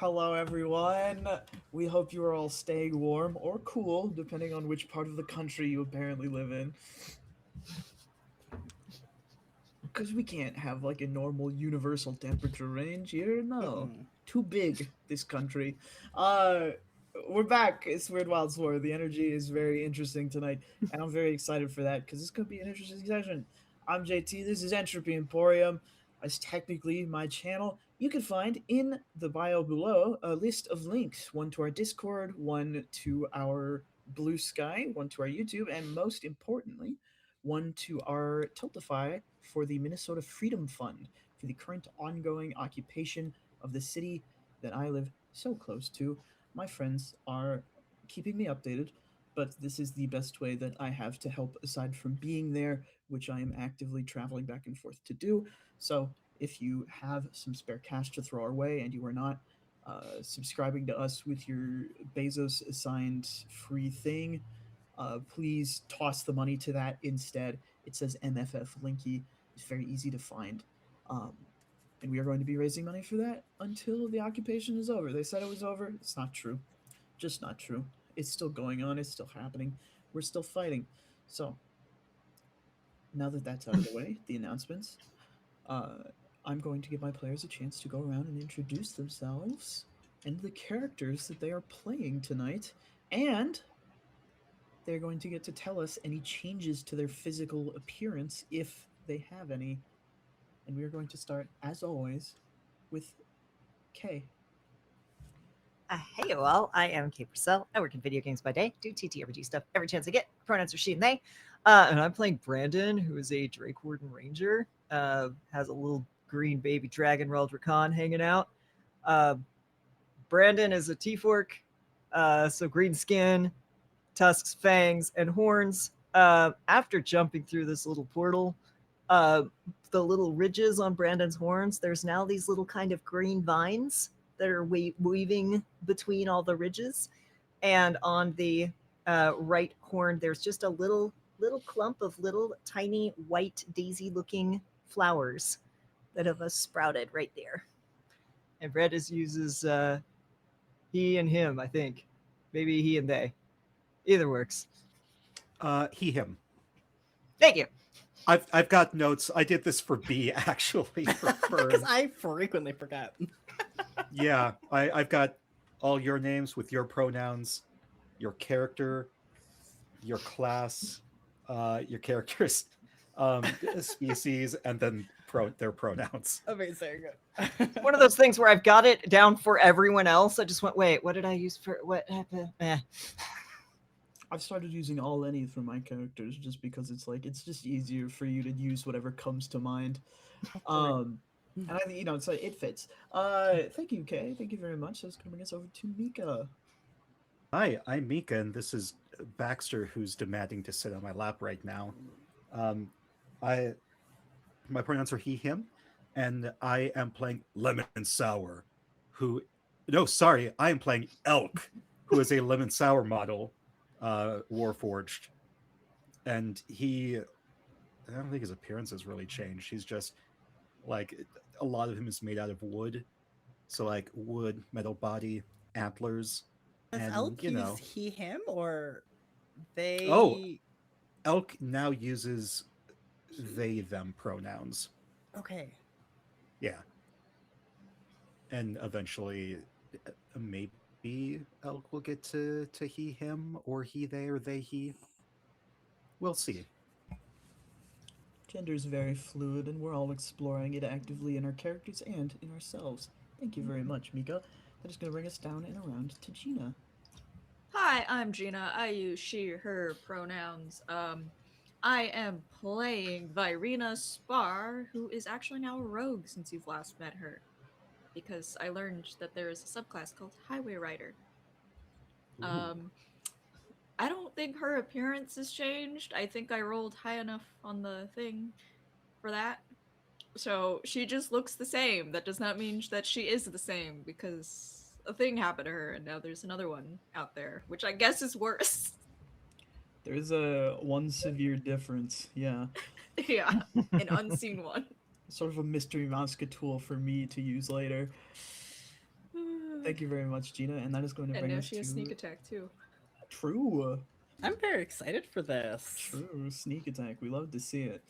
Hello, everyone. We hope you are all staying warm or cool, depending on which part of the country you apparently live in. Because we can't have like a normal universal temperature range here. No. Mm-mm. Too big, this country. Uh, we're back. It's Weird Wilds 4. The energy is very interesting tonight, and I'm very excited for that because this could be an interesting session. I'm JT. This is Entropy Emporium. As technically my channel, you can find in the bio below a list of links, one to our Discord, one to our Blue Sky, one to our YouTube, and most importantly, one to our Tiltify for the Minnesota Freedom Fund for the current ongoing occupation of the city that I live so close to. My friends are keeping me updated, but this is the best way that I have to help aside from being there, which I am actively traveling back and forth to do. So if you have some spare cash to throw our way and you are not subscribing to us with your Bezos assigned free thing, please toss the money to that instead. It says MFF Linky. It's very easy to find. Um, and we are going to be raising money for that until the occupation is over. They said it was over. It's not true. Just not true. It's still going on. It's still happening. We're still fighting. So now that that's out of the way, the announcements, uh, I'm going to give my players a chance to go around and introduce themselves and the characters that they are playing tonight. And they're going to get to tell us any changes to their physical appearance if they have any. And we are going to start, as always, with Kay. Hey, well, I am Kate Purcell. I work in video games by day, do TTRPG stuff every chance I get. Pronouns are she and they. And I'm playing Brandon, who is a Drake Warden Ranger. Has a little green baby dragon Reldrakon hanging out. Uh, Brandon is a T-Fork, so green skin, tusks, fangs, and horns. After jumping through this little portal, uh, the little ridges on Brandon's horns, there's now these little kind of green vines that are weaving between all the ridges. And on the right horn, there's just a little clump of little tiny white daisy looking flowers that have sprouted right there. And Brett is uses he and him, I think. Maybe he and they. Either works. He, him. Thank you. I've got notes. I did this for B actually for Because Fern. I frequently forget. Yeah, I've got all your names with your pronouns, your character, your class, your character's species, and then their pronouns. Amazing. One of those things where I've got it down for everyone else. I just went, wait, what did I use for what happened? I've started using all any for my characters just because it's like it's just easier for you to use whatever comes to mind. Um, and I think so it fits. Thank you, Kay. Thank you very much. That's gonna bring us over to Mika. Hi, I'm Mika, and this is Baxter, who's demanding to sit on my lap right now. Um, I my pronouns are he, him, and I am playing Lemon Sour, who no, sorry, I am playing Elk, who is a Lemon Sour model, Warforged, and I don't think his appearance has really changed. He's just like a lot of him is made out of wood, so like wood, metal body, antlers, Does and Elk use he, him, or oh, they? Elk now uses they them pronouns. Okay. Yeah, and eventually maybe Elk will get to he him or he they or they he. We'll see. Gender is very fluid, and we're all exploring it actively in our characters and in ourselves. Thank you very much, Mika. That is going to bring us down and around to Gina. Hi, I'm Gina. I use she, her pronouns. I am playing Virena Spar, who is actually now a rogue since you've last met her. Because I learned that there is a subclass called Highway Rider. Ooh. Um, I don't think her appearance has changed. I think I rolled high enough on the thing for that. So she just looks the same. That does not mean that she is the same because a thing happened to her and now there's another one out there, which I guess is worse. There's a one severe difference, yeah. Yeah, an unseen one. Sort of a mystery Mosca tool for me to use later. Thank you very much, Gina, and that is going to And bring now us she has to sneak attack too. true, I'm very excited for this. true sneak attack. We love to see it.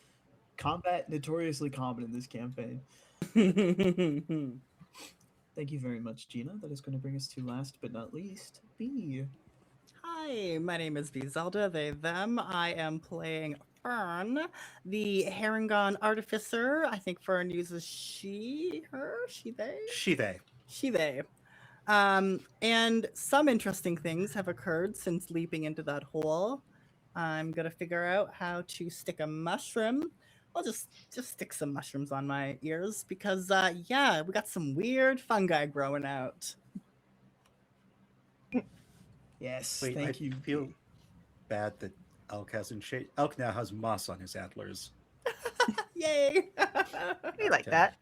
Combat notoriously common in this campaign. Thank you very much, Gina. That is going to bring us to last but not least, B. Hi, my name is V Zelda, they, them. I am playing Fern, the Harangon Artificer. I think Fern uses she, her, she, they? She, they. She, they. And some interesting things have occurred since leaping into that hole. I'm gonna figure out how to stick a mushroom. I'll just stick some mushrooms on my ears because yeah, we got some weird fungi growing out. Yes, Wait, I thank you, feel B. bad that Elk hasn't shade. Elk now has moss on his antlers. Yay! We like Okay. that.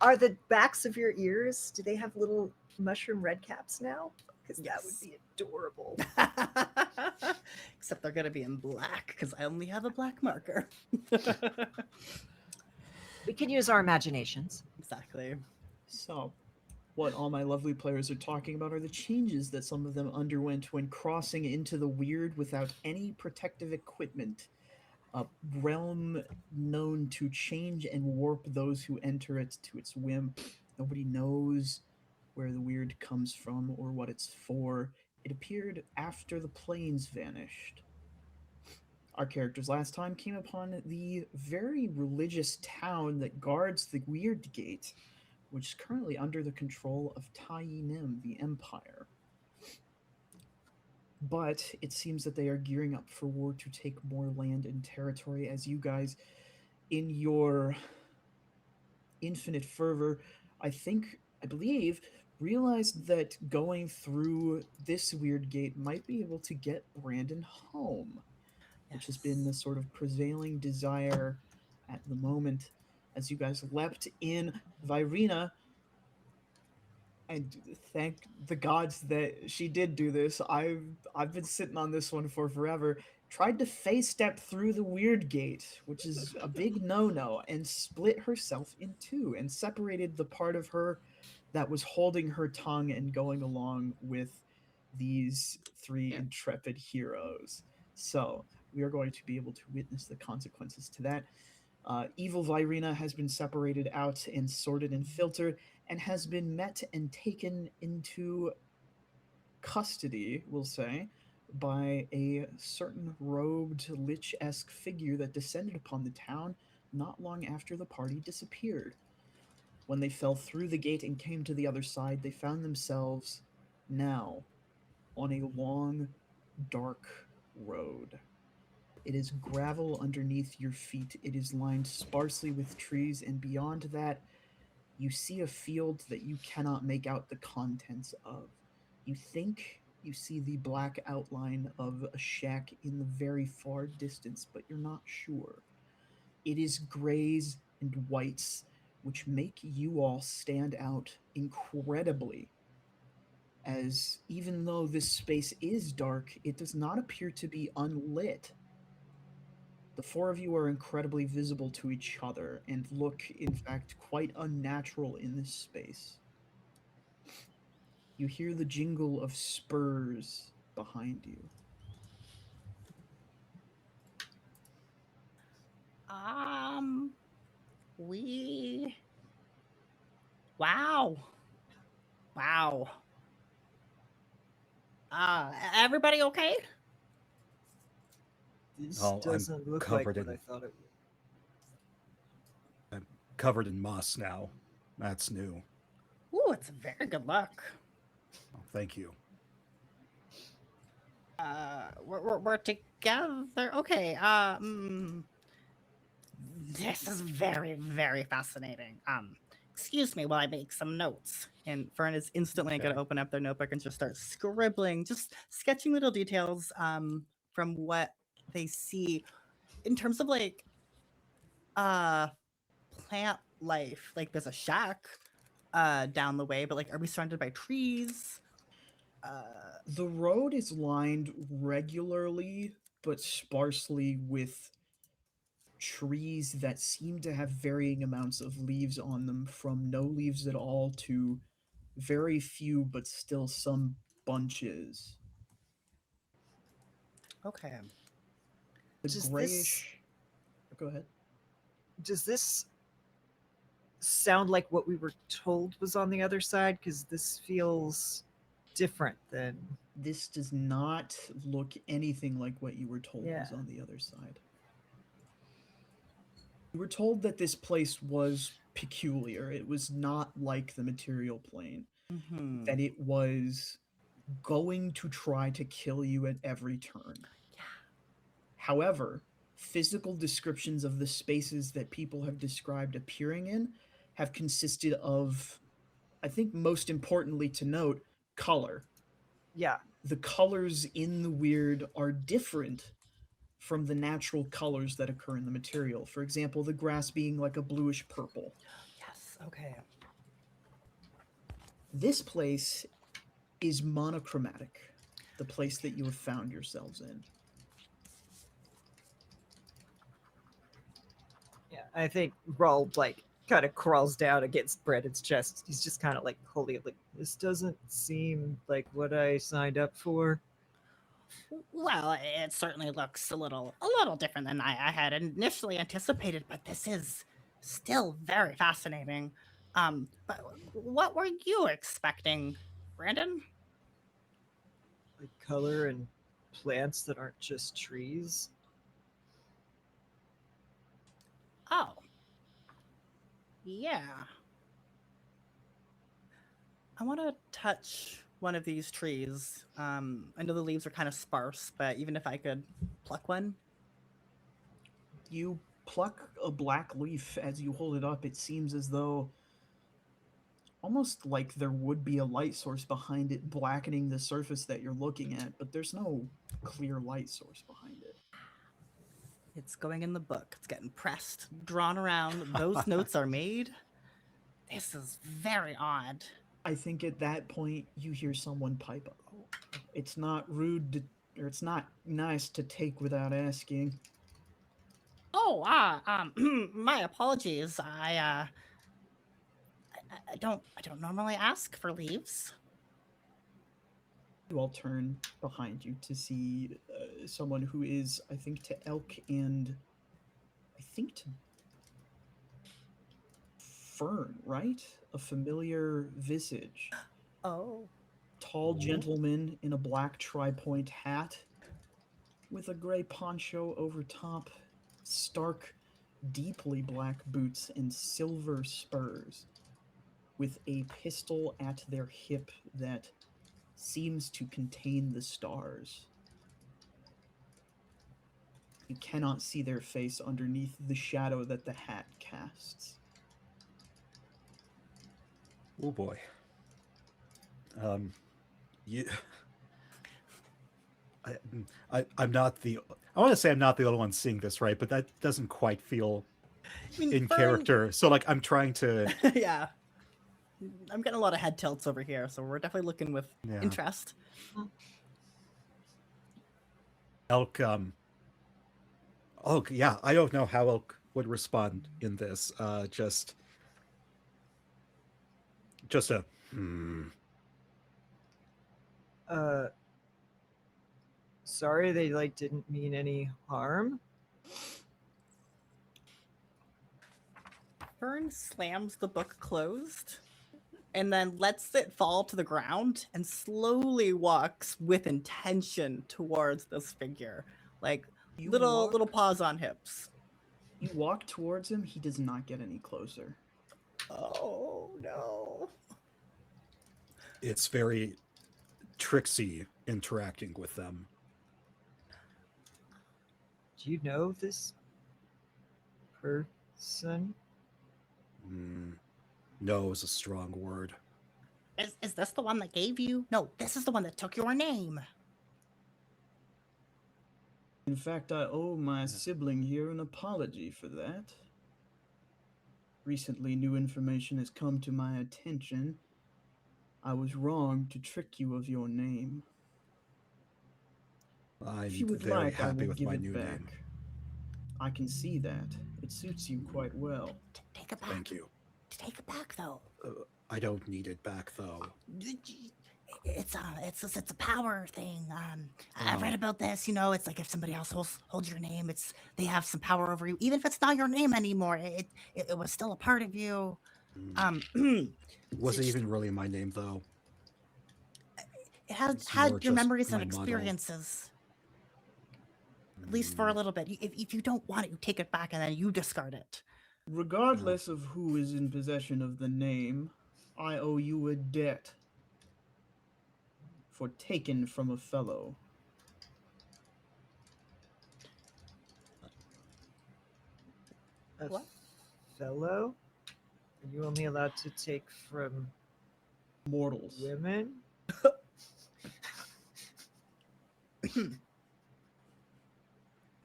Are the backs of your ears, do they have little mushroom red caps now? Because that would Yes. be adorable. Except they're gonna be in black because I only have a black marker. We can use our imaginations. Exactly. So, what all my lovely players are talking about are the changes that some of them underwent when crossing into the weird without any protective equipment. A realm known to change and warp those who enter it to its whim. Nobody knows where the weird comes from or what it's for. It appeared after the planes vanished. Our characters last time came upon the very religious town that guards the Weird Gate, which is currently under the control of Taiyinim, the Empire. But it seems that they are gearing up for war to take more land and territory as you guys, in your infinite fervor, I believe, realized that going through this weird gate might be able to get Brandon home, which has been the sort of prevailing desire at the moment as you guys leapt in. Virina, and thank the gods that she did do this. I've been sitting on this one for forever. Tried to face step through the weird gate, which is a big no-no, and split herself in two and separated the part of her that was holding her tongue and going along with these three Yeah. intrepid heroes. So we are going to be able to witness the consequences to that. Evil Virina has been separated out and sorted and filtered and has been met and taken into custody, we'll say, by a certain robed lich-esque figure that descended upon the town not long after the party disappeared. When they fell through the gate and came to the other side, they found themselves now on a long, dark road. It is gravel underneath your feet. It is lined sparsely with trees, and beyond that, you see a field that you cannot make out the contents of. You think you see the black outline of a shack in the very far distance, but you're not sure. It is grays and whites, which make you all stand out incredibly, as even though this space is dark, it does not appear to be unlit. The four of you are incredibly visible to each other and look, in fact, quite unnatural in this space. You hear the jingle of spurs behind you. Um, we. Wow. Wow. Everybody okay? This Oh, I'm doesn't look like covered what in- I thought it would. I'm covered in moss now. That's new. Ooh, it's a very good luck. Oh, thank you. We're together. Okay. This is very, very fascinating. Excuse me while I make some notes. And Fern is instantly going Okay. to open up their notebook and just start scribbling, just sketching little details from what they see in terms of like plant life. Like there's a shack down the way, but like are we surrounded by trees? The road is lined regularly but sparsely with trees that seem to have varying amounts of leaves on them, from no leaves at all to very few, but still some bunches. Okay. The Does this grayish. Go ahead. does this sound like what we were told was on the other side? Because this feels different than This does not look anything like what you were told Yeah. was on the other side. You were told that this place was peculiar. It was not like the material plane. Mm-hmm. That it was going to try to kill you at every turn. However, physical descriptions of the spaces that people have described appearing in have consisted of, I think most importantly to note, color. yeah. The colors in the weird are different from the natural colors that occur in the material. For example, the grass being like a bluish purple. Yes. Okay. This place is monochromatic, the place that you have found yourselves in. Yeah. I think Raul like kind of crawls down against Brandon's chest. He's just kind of like holding it like this doesn't seem like what I signed up for. Well, it certainly looks a little different than I had initially anticipated, but this is still very fascinating. But what were you expecting, Brandon? Like color and plants that aren't just trees. Oh, yeah. I want to touch one of these trees. I know the leaves are kind of sparse, but even if I could pluck one. You pluck a black leaf as you hold it up. It seems as though almost like there would be a light source behind it, blackening the surface that you're looking at, but there's no clear light source behind it. It's going in the book. It's getting pressed, drawn around. Those notes are made. This is very odd. I think at that point you hear someone pipe up. It's not rude to, or it's not nice to take without asking. Oh, my apologies. I don't normally ask for leaves. You all turn behind you to see someone who is, I think, to Elk and I think to Fern, right? A familiar visage. Oh. Tall gentleman in a black tri-point hat with a gray poncho over top, stark, deeply black boots and silver spurs, with a pistol at their hip that seems to contain the stars. You cannot see their face underneath the shadow that the hat casts. Oh boy. You, I'm not the. I want to say I'm not the only one seeing this, right? But that doesn't quite feel I mean, in Fern- character. So like, I'm trying to. Yeah. I'm getting a lot of head tilts over here, so we're definitely looking with Yeah. interest. Elk. Oh yeah, I don't know how Elk would respond in this. Just a. Uh, sorry, they like didn't mean any harm. Fern slams the book closed and then lets it fall to the ground and slowly walks with intention towards this figure. Like You little walk- little paws on hips. You walk towards him, he does not get any closer. Oh no. It's very tricksy interacting with them. Do you know this person? No is a strong word. Is this the one that gave you? No, this is the one that took your name. In fact, I owe my sibling here an apology for that. Recently, new information has come to my attention. I was wrong to trick you of your name. I'm If you would very like, I happy will with give my it new back. name. I can see that. It suits you quite well. Take it back. Thank you. Take it back, though. I don't need it back though. It's a power thing. I read Oh. about this. You know, it's like if somebody else holds your name, they have some power over you, even if it's not your name anymore. It was still a part of you. Mm. It Was it even really my name though? It's more had your just memories and my model. experiences, at least for a Mm. little bit. If you don't want it, you take it back and then you discard it. Oh. Regardless of who is in possession of the name, I owe you a debt for taken from a fellow. A What? fellow? Are you only allowed to take from Mortals. women?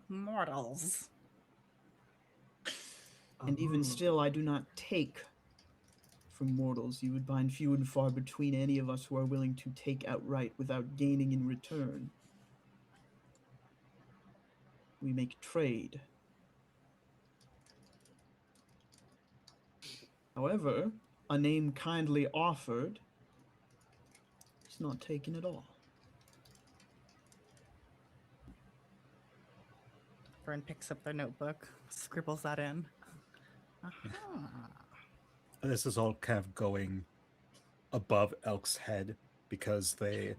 Mortals. And even Oh. still, I do not take from mortals. You would find few and far between any of us who are willing to take outright without gaining in return. We make trade. However, a name kindly offered is not taken at all. Fern picks up their notebook, scribbles that in. This is all kind of going above Elk's head because they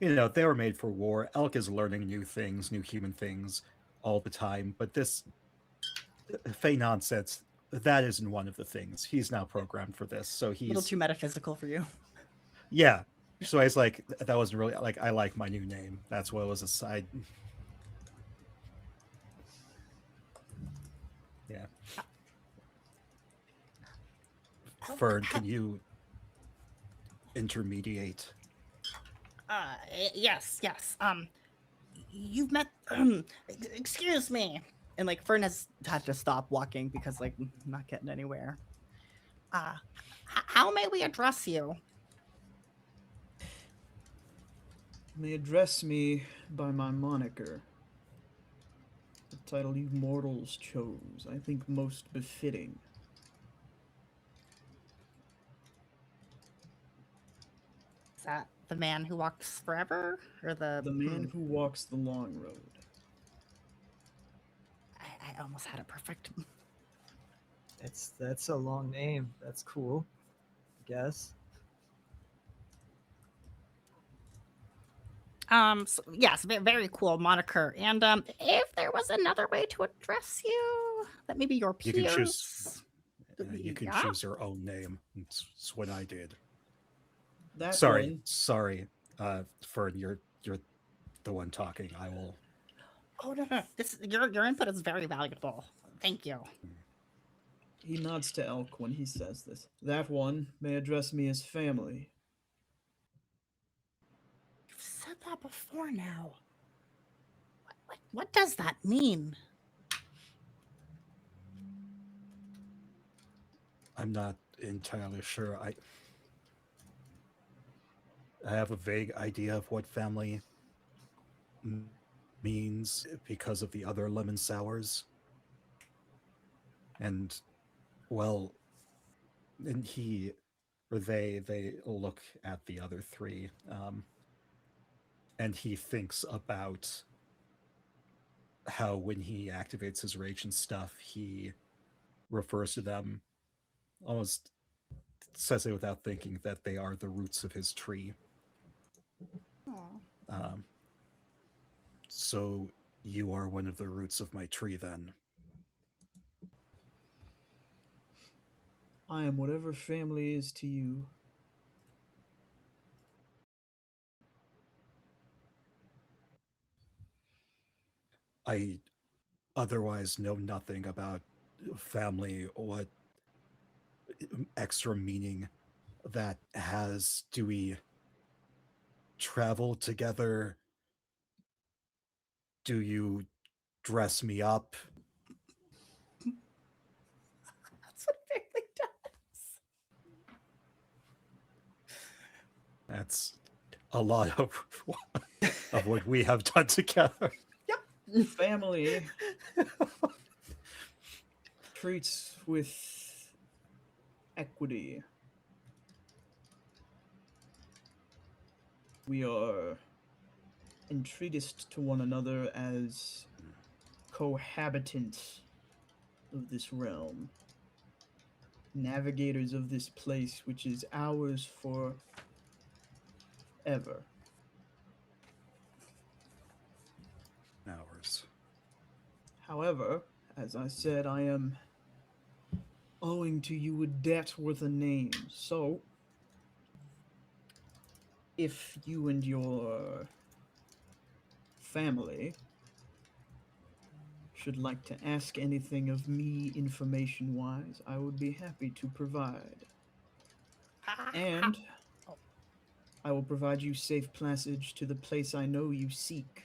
were made for war. Elk is learning new things, new human things all the time. But this Fey nonsense, that isn't one of the things. He's now programmed for this. So A little he's, too metaphysical for you. yeah. So I was like, that wasn't really, like, I like my new name. That's what it was a side. Yeah. Fern, can you intermediate? Yes. You've met. Excuse me. And like Fern has had to stop walking because like I'm not getting anywhere. How may we address you? You may address me by my moniker, the title you mortals chose, I think most befitting. Is that the man who walks forever, or The man who walks the long road. I almost had it perfect. That's a long name. That's cool. I guess. So, yes, very cool moniker. And if there was another way to address you, that maybe your You peers. can choose. You can Yeah? choose your own name. It's what I did. That Sorry, one, Fern, you're the one talking. I will. Oh no. This your input is very valuable. Thank you. he nods to Elk when he says this. That one may address me as family. You've said that before now. What does that mean? I'm not entirely sure. I have a vague idea of what family means because of the other lemon sours. And well, and he or they look at the other three, and he thinks about how when he activates his rage and stuff, he refers to them, almost says it without thinking, that they are the roots of his tree. Um, so you are one of the roots of my tree, then. I am whatever family is to you. I otherwise know nothing about family, what extra meaning that has. Do we travel together? Do you dress me up? That's what family does. That's a lot of what we have done together. Family treats with equity We are entreated to one another as cohabitants of this realm, navigators of this place which is ours for ever. Hours. However, as I said, I am owing to you a debt worth a name. So, if you and your family should like to ask anything of me information wise, I would be happy to provide. And Oh, I will provide you safe passage to the place I know you seek.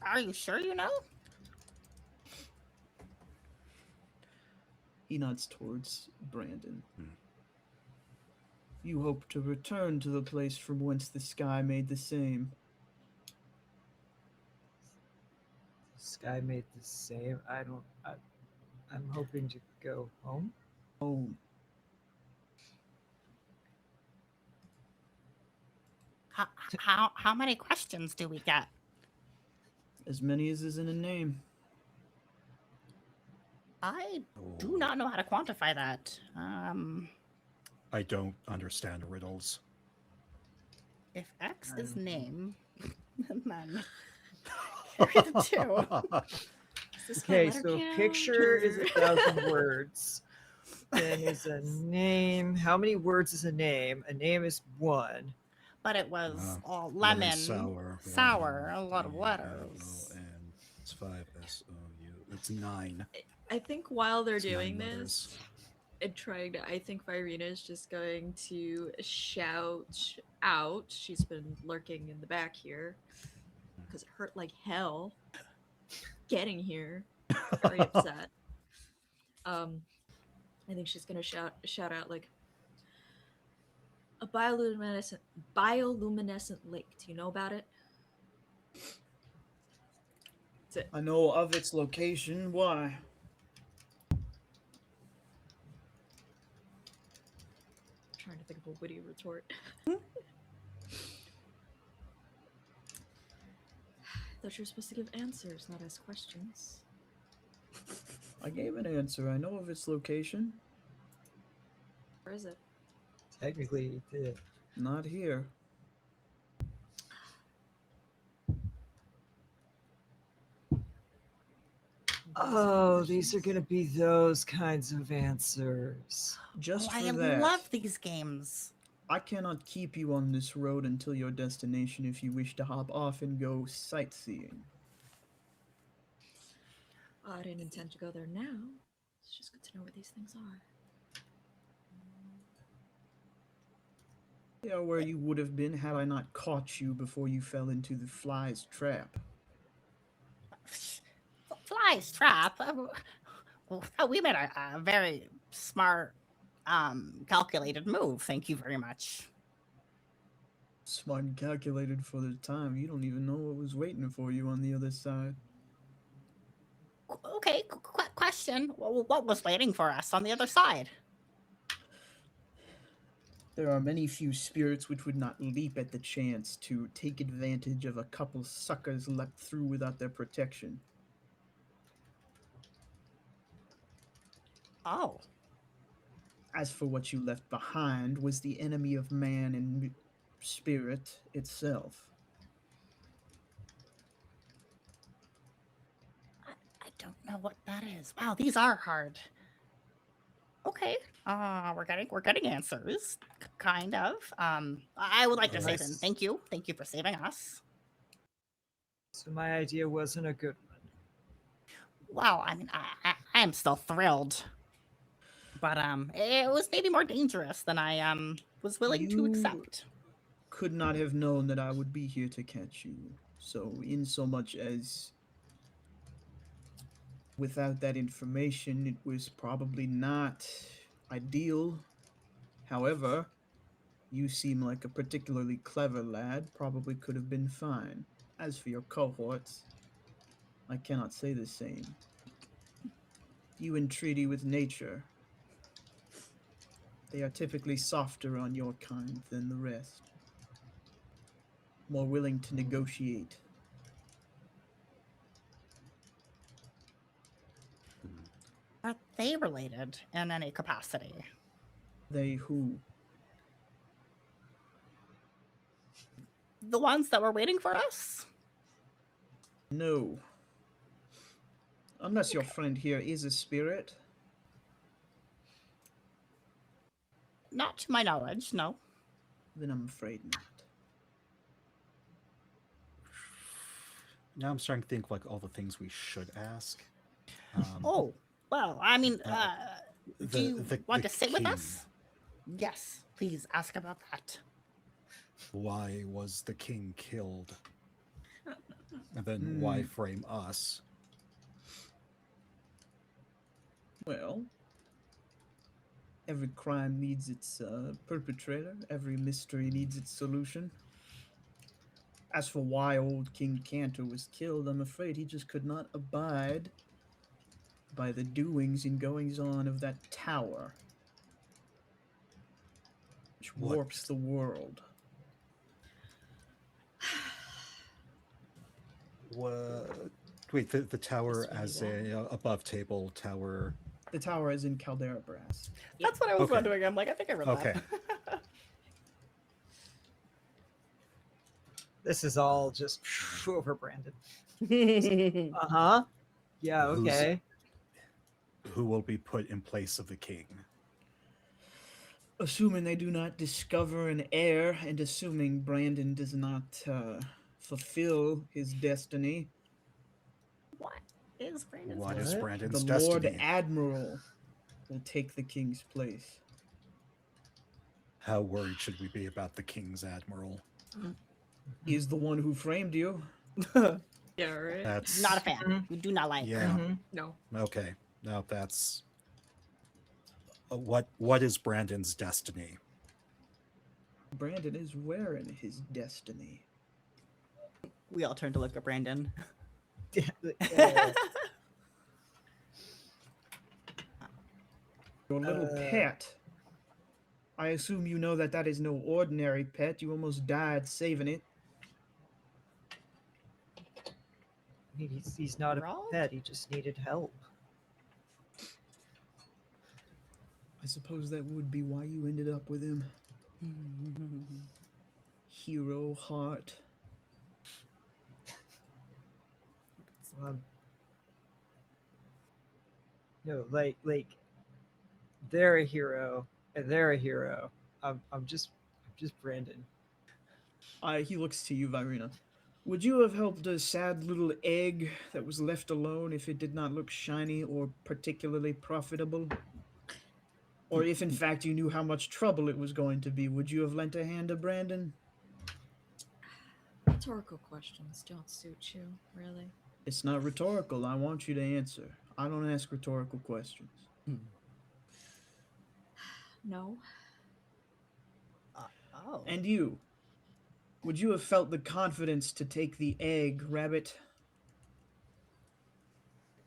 are you sure you know? He nods towards Brandon. Hmm. You hope to return to the place from whence the sky made the same. Sky made the same. I'm hoping to go home. Home. How many questions do we get? As many as is in a name. I do Oh, not know how to quantify that. I don't understand riddles. If X is Um, name, then carry the two. Is this by Okay, letter so count, picture is or- 1,000 words. Then is a name. How many words is a name? A name is one. But it was Lemon lemon, sour. sour, a lot of L-E-M-O-N. letters. It's 5 S-O-U. That's 9. I think while they're It's 9 doing letters. this and trying to, I think Virina is just going to shout out. She's been lurking in the back here because it hurt like hell getting here. Very upset. I think she's gonna shout out like a bioluminescent lake. Do you know about it? That's it. I know of its location. Why? Trying to think of a witty retort. Thought you were supposed to give answers, not ask questions. I gave an answer. I know of its location. Where is it? Technically, you did. Not here. Oh, these are gonna be those kinds of answers. Just Oh, for I that. love these games. I cannot keep you on this road until your destination if you wish to hop off and go sightseeing. I didn't intend to go there now. It's just good to know where these things are. They are where you would have been had I not caught you before you fell into the fly's trap. Flies trap. We made a very smart, calculated move. Thank you very much. Smart and calculated for the time. You don't even know what was waiting for you on the other side. Okay, question. What was waiting for us on the other side? There are many few spirits which would not leap at the chance to take advantage of a couple suckers leapt through without their protection. Oh, As for what you left behind was the enemy of man and spirit itself. I don't know what that is. Wow, these are hard. Okay, we're getting answers, kind of. I would like to say then, Nice. thank you for saving us. So my idea wasn't a good one. Wow, I mean, I am still thrilled, but it was maybe more dangerous than I was willing to You- accept. Could not have known that I would be here to catch you. So, in so much as without that information, it was probably not ideal. However, you seem like a particularly clever lad, probably could have been fine. As for your cohorts, I cannot say the same. You in treaty with nature. They are typically softer on your kind than the rest, more willing to negotiate. Are they related in any capacity? They who? The ones that were waiting for us? No. Unless your friend here is a spirit. Not to my knowledge, no. Then I'm afraid not. Now I'm starting to think like all the things we should ask. Oh, well, I mean, do the- you the- want the to sit with king. us? Yes, please ask about that. Why was the king killed? And then why frame us? Well, every crime needs its perpetrator. Every mystery needs its solution. As for why old King Cantor was killed, I'm afraid he just could not abide by the doings and goings on of that tower, which What? warps the world. What? Wait, the tower as a above table tower. The tower is in Caldera Brass. That's what I was Okay. wondering. I'm like, I think I read Okay. that. This is all just over Brandon. Uh huh. Yeah. Who's- Okay. Who will be put in place of the king? Assuming they do not discover an heir, and assuming Brandon does not fulfill his destiny, What is Brandon's What is What? Brandon's the Lord destiny? Admiral will take the king's place. How worried should we be about the king's admiral? He is the one who framed you. Yeah, right. That's Not a fan. We do not like. Yeah. Mhm. No. Okay. No, that's what is Brandon's destiny? Brandon is wearing his destiny. We all turn to look at Brandon. Your little pet. I assume you know that that is no ordinary pet. You almost died saving it. I mean, he's not a Wrong? pet. He just needed help. I suppose that would be why you ended up with him. Hero heart. Um, no, like they're a hero and they're a hero. I'm just Brandon. He looks to you, Virina. Would you have helped a sad little egg that was left alone if it did not look shiny or particularly profitable? Or if in fact you knew how much trouble it was going to be, would you have lent a hand to Brandon? Rhetorical questions don't suit you, really. It's not rhetorical. I want you to answer. I don't ask rhetorical questions. No. Oh. And you? Would you have felt the confidence to take the egg, Rabbit?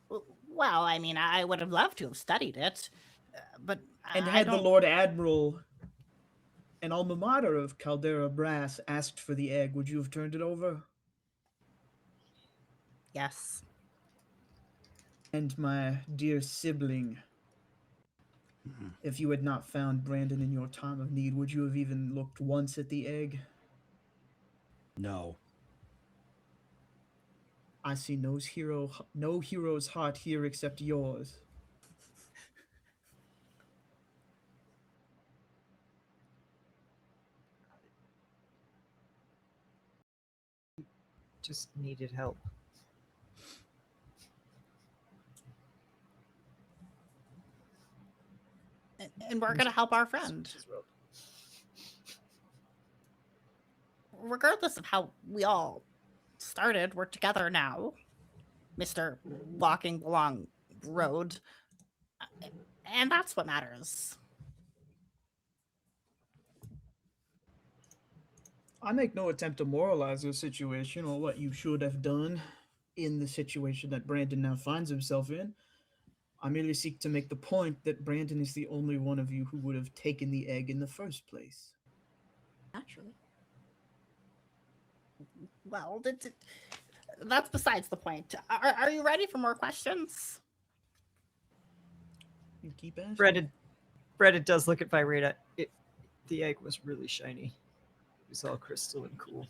Well, I mean, I would have loved to have studied it, but And I had the don't. Lord Admiral, an alma mater of Caldera Brass, asked for the egg, would you have turned it over? Yes. And my dear sibling, if you had not found Brandon in your time of need, would you have even looked once at the egg? No. I see no hero's heart here except yours. Just needed help. And we're gonna help our friend. Regardless of how we all started, we're together now. Mr. Walking along road. And that's what matters. I make no attempt to moralize the situation or what you should have done in the situation that Brandon now finds himself in. I merely seek to make the point that Brandon is the only one of you who would have taken the egg in the first place. Naturally. Well, that's besides the point. Are you ready for more questions? You keep asking. Brandon does look at Virata. The egg was really shiny. It was all crystal and cool.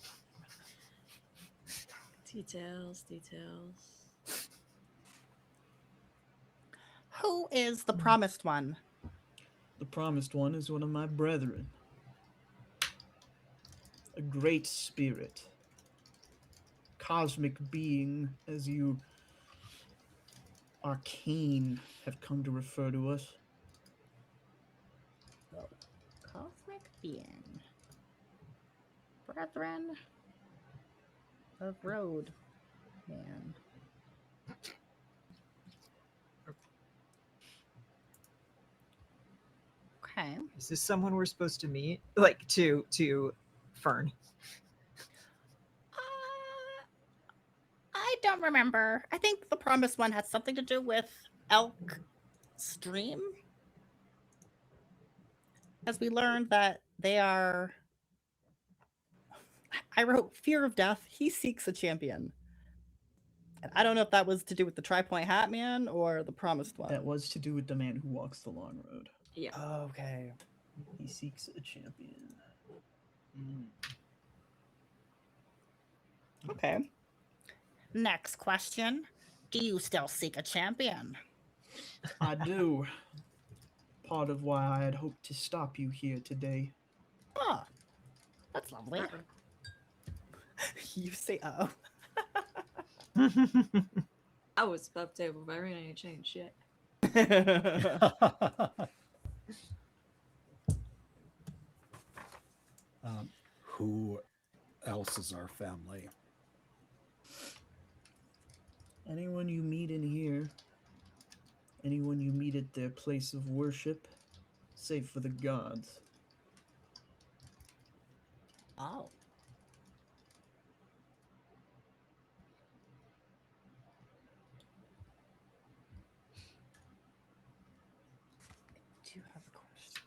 Details. Who is the promised one? The promised one is one of my brethren. A great spirit. Cosmic being, as you arcane have come to refer to us. Cosmic being. Brethren of Road Man. Okay. Is this someone we're supposed to meet? Like to Fern. I don't remember. I think the promised one had something to do with Elk Stream. As we learned that they are. I wrote fear of death. He seeks a champion. And I don't know if that was to do with the Tri-Point Hat Man or the promised one. That was to do with the man who walks the long road. Yeah. Okay. He seeks a champion. Okay. Next question. Do you still seek a champion? I do. Part of why I had hoped to stop you here today. Oh, that's lovely. You say, oh. I was above table, but I really ain't changed shit. Who else is our family? Anyone you meet in here, anyone you meet at their place of worship, save for the gods. Oh. Do you have a question?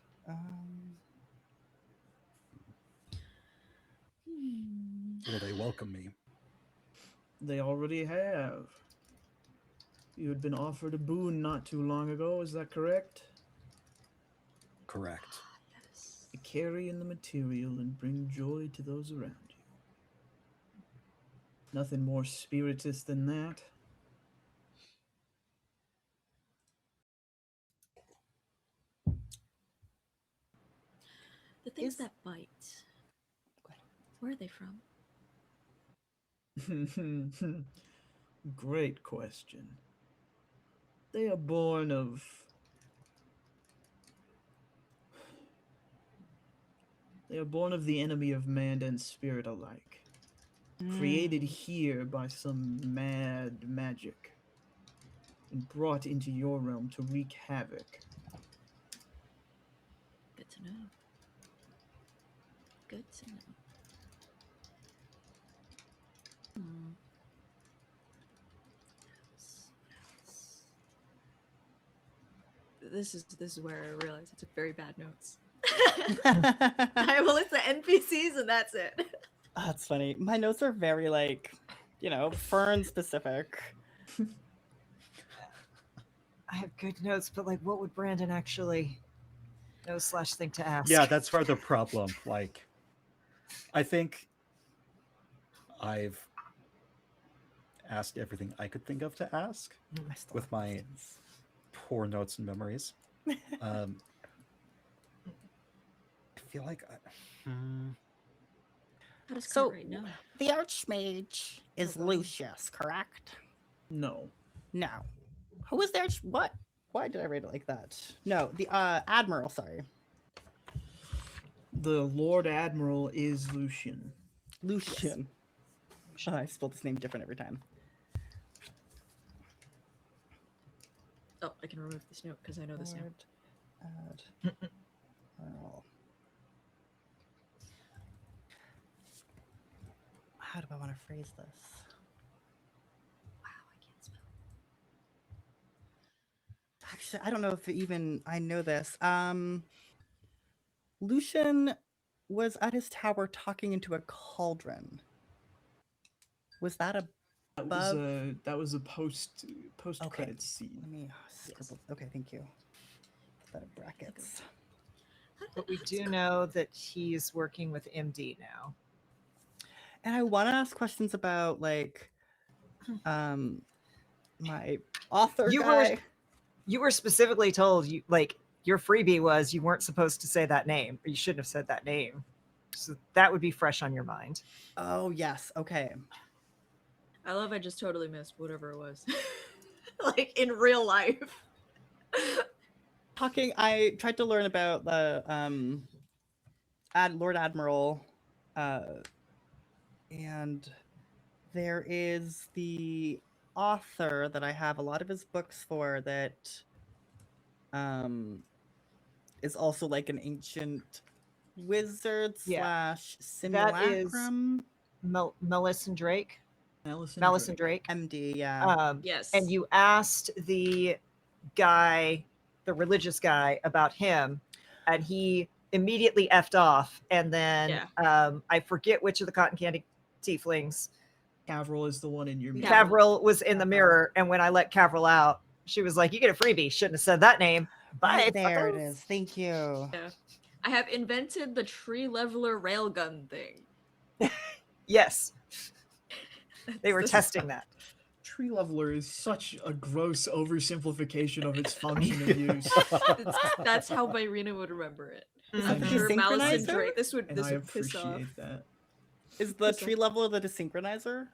Will they welcome me? They already have. You had been offered a boon not too long ago, is that correct? Correct. Yes. To carry in the material and bring joy to those around you. Nothing more spiritist than that. The things Is- that bite. Where are they from? Great question. They are born of the enemy of man and spirit alike. Created here by some mad magic and brought into your realm to wreak havoc. Good to know. Good to know. Hmm. This is where I realized I took very bad notes. I will list the NPCs and that's it. That's funny. My notes are very Fern specific. I have good notes, but like, what would Brandon actually know / think to ask? Yeah, that's part of the problem. Like, I think I've asked everything I could think of to ask I still with have my questions. poor notes and memories. I feel like How to So- start right now? The Archmage is Oh, God. Lucius, correct? No. No. Who is the What? Why did I read it like that? No, the Admiral, sorry. The Lord Admiral is Lucian. Lucian. Oh, I spelled his name different every time. Oh, I can remove this note because I know this now. Lord Admiral. How do I want to phrase this? Wow, I can't spell. Actually, I don't know if even I know this. Lucian was at his tower talking into a cauldron. Was that above? That was a post Okay. credit scene. Let me scribble. Okay, thank you. Put that in brackets. But we do know that he's working with MD now. And I want to ask questions about like, my author You guy. were you were specifically told you like your freebie was you weren't supposed to say that name, or you shouldn't have said that name. So that would be fresh on your mind. Oh yes. Okay. I love I just totally missed whatever it was. Like in real life. I tried to learn about the Lord Admiral, and there is the author that I have a lot of his books for that is also like an ancient wizard Yeah. / simulacrum. Melissa Drake. Allison Melissa Drake. MD, yeah. Yes. And you asked the guy, the religious guy, about him, and he immediately effed off. And then I forget which of the cotton candy tieflings. Cavril is the one in your mirror. Cavril was in the mirror, and when I let Cavril out, she was like, "You get a freebie." Shouldn't have said that name. Bye. Right there it fuckers. is. Thank you. Yeah. I have invented the tree leveler railgun thing. Yes, they were This is- testing that. Tree leveler is such a gross oversimplification of its function and use. That's how Myrina would remember it. Is that I'm the sure Malice and desynchronizer? Drake. This would And I piss off. appreciate that. Is the Piss tree leveler the desynchronizer?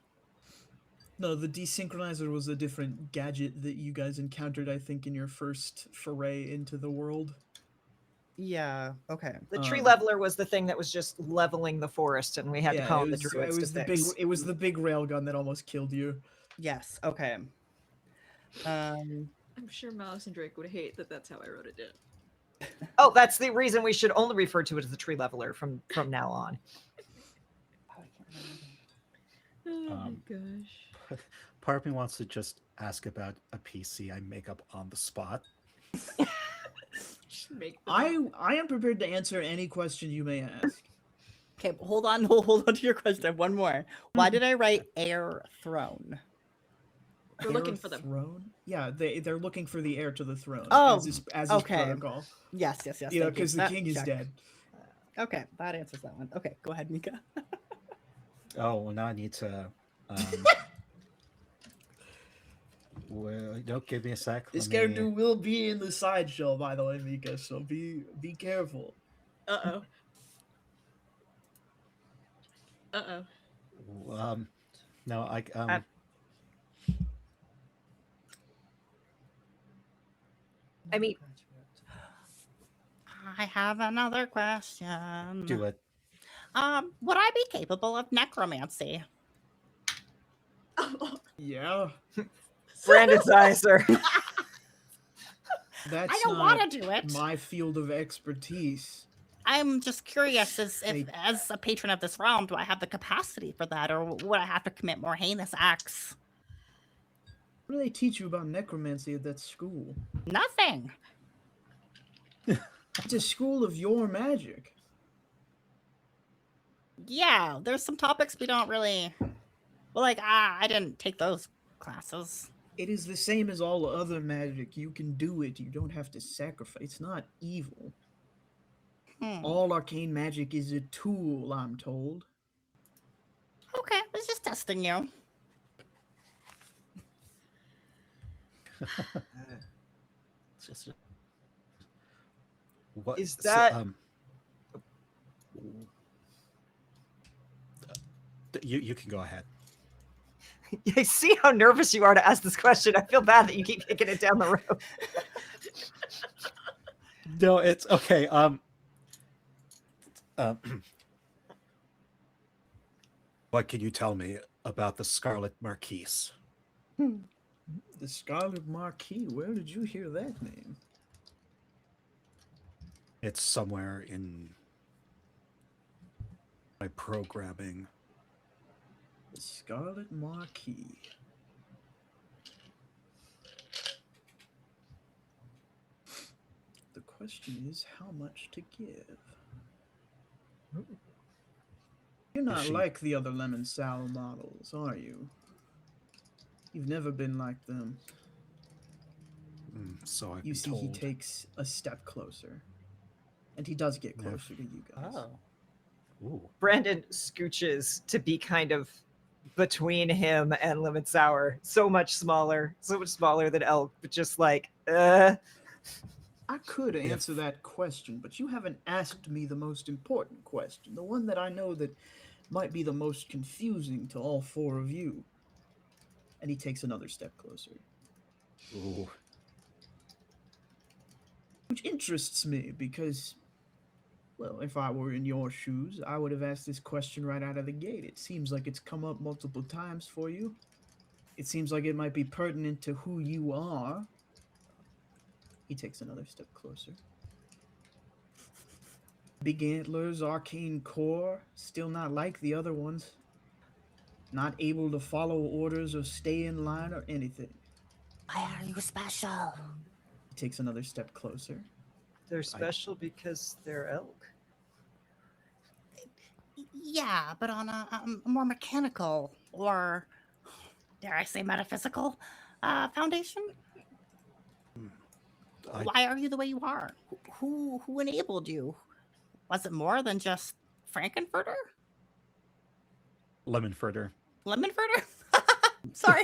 No, the desynchronizer was a different gadget that you guys encountered, I think, in your first foray into the world. Yeah. Okay. The tree Um, leveler was the thing that was just leveling the forest, and we had to call on the druids to fix. it was the big railgun that almost killed you. Yes. Okay. I'm sure Malice and Drake would hate that that's how I wrote it down. Oh, that's the reason we should only refer to it as the tree leveler from now on. Oh, I can't remember. Oh Um, my gosh. Part of me wants to just ask about a PC I make up on the spot. Just make them I am prepared to answer any question you may ask. Okay, but hold on to your question. I have one more. Why did I write air throne? We're looking for them. Throne? Yeah, they're looking for the heir to the throne. Oh, as is okay. protocol. Yes. You know, thank you. because the That king is check. dead. Okay, that answers that one. Okay, go ahead, Mika. Oh, well, now I need to. Well, don't give me a sec. This let me- character will be in the sideshow, by the way, Mika. So be careful. Uh oh. No, I I mean, I have another question. do it. Would I be capable of necromancy? Yeah, Brandon's eyes are. that's I don't not want to do it. my field of expertise. I'm just curious as Hey. as a patron of this realm, do I have the capacity for that, or would I have to commit more heinous acts? What do they teach you about necromancy at that school? Nothing. It's a school of your magic. Yeah, there's some topics we don't really. Well, like I didn't take those classes. It is the same as all other magic. You can do it. You don't have to sacrifice. It's not evil. All arcane magic is a tool, I'm told. Okay, I was just testing you. It's just what Is that- you can go ahead. I see how nervous you are to ask this question. I feel bad that you keep kicking it down the road. No, it's okay. What can you tell me about the Scarlet Marquise? The Scarlet Marquis. Where did you hear that name? It's somewhere in my programming. The Scarlet Marquis. question is how much to give. Ooh. You're not she- like the other lemon sour models, are you? You've never been like them. So I've You been see, he told. takes a step closer. And he does get Yeah. closer to you guys. Oh. Ooh. Brandon scooches to be kind of between him and Lemon Sour. So much smaller than Elk, but just like, I could answer that question, but you haven't asked me the most important question, the one that I know that might be the most confusing to all four of you. And he takes another step closer. Ooh. Which interests me because, well, if I were in your shoes, I would have asked this question right out of the gate. It seems like it's come up multiple times for you. It seems like it might be pertinent to who you are. He takes another step closer. Big antlers, arcane core, still not like the other ones. Not able to follow orders or stay in line or anything. Why are you special? He takes another step closer. they're special because they're Elk. Yeah, but on a more mechanical or, dare I say, metaphysical foundation. I- Why are you the way you are? Who enabled you? Was it more than just Frankenfurter? Lemonfurter. Lemonfurter? Sorry.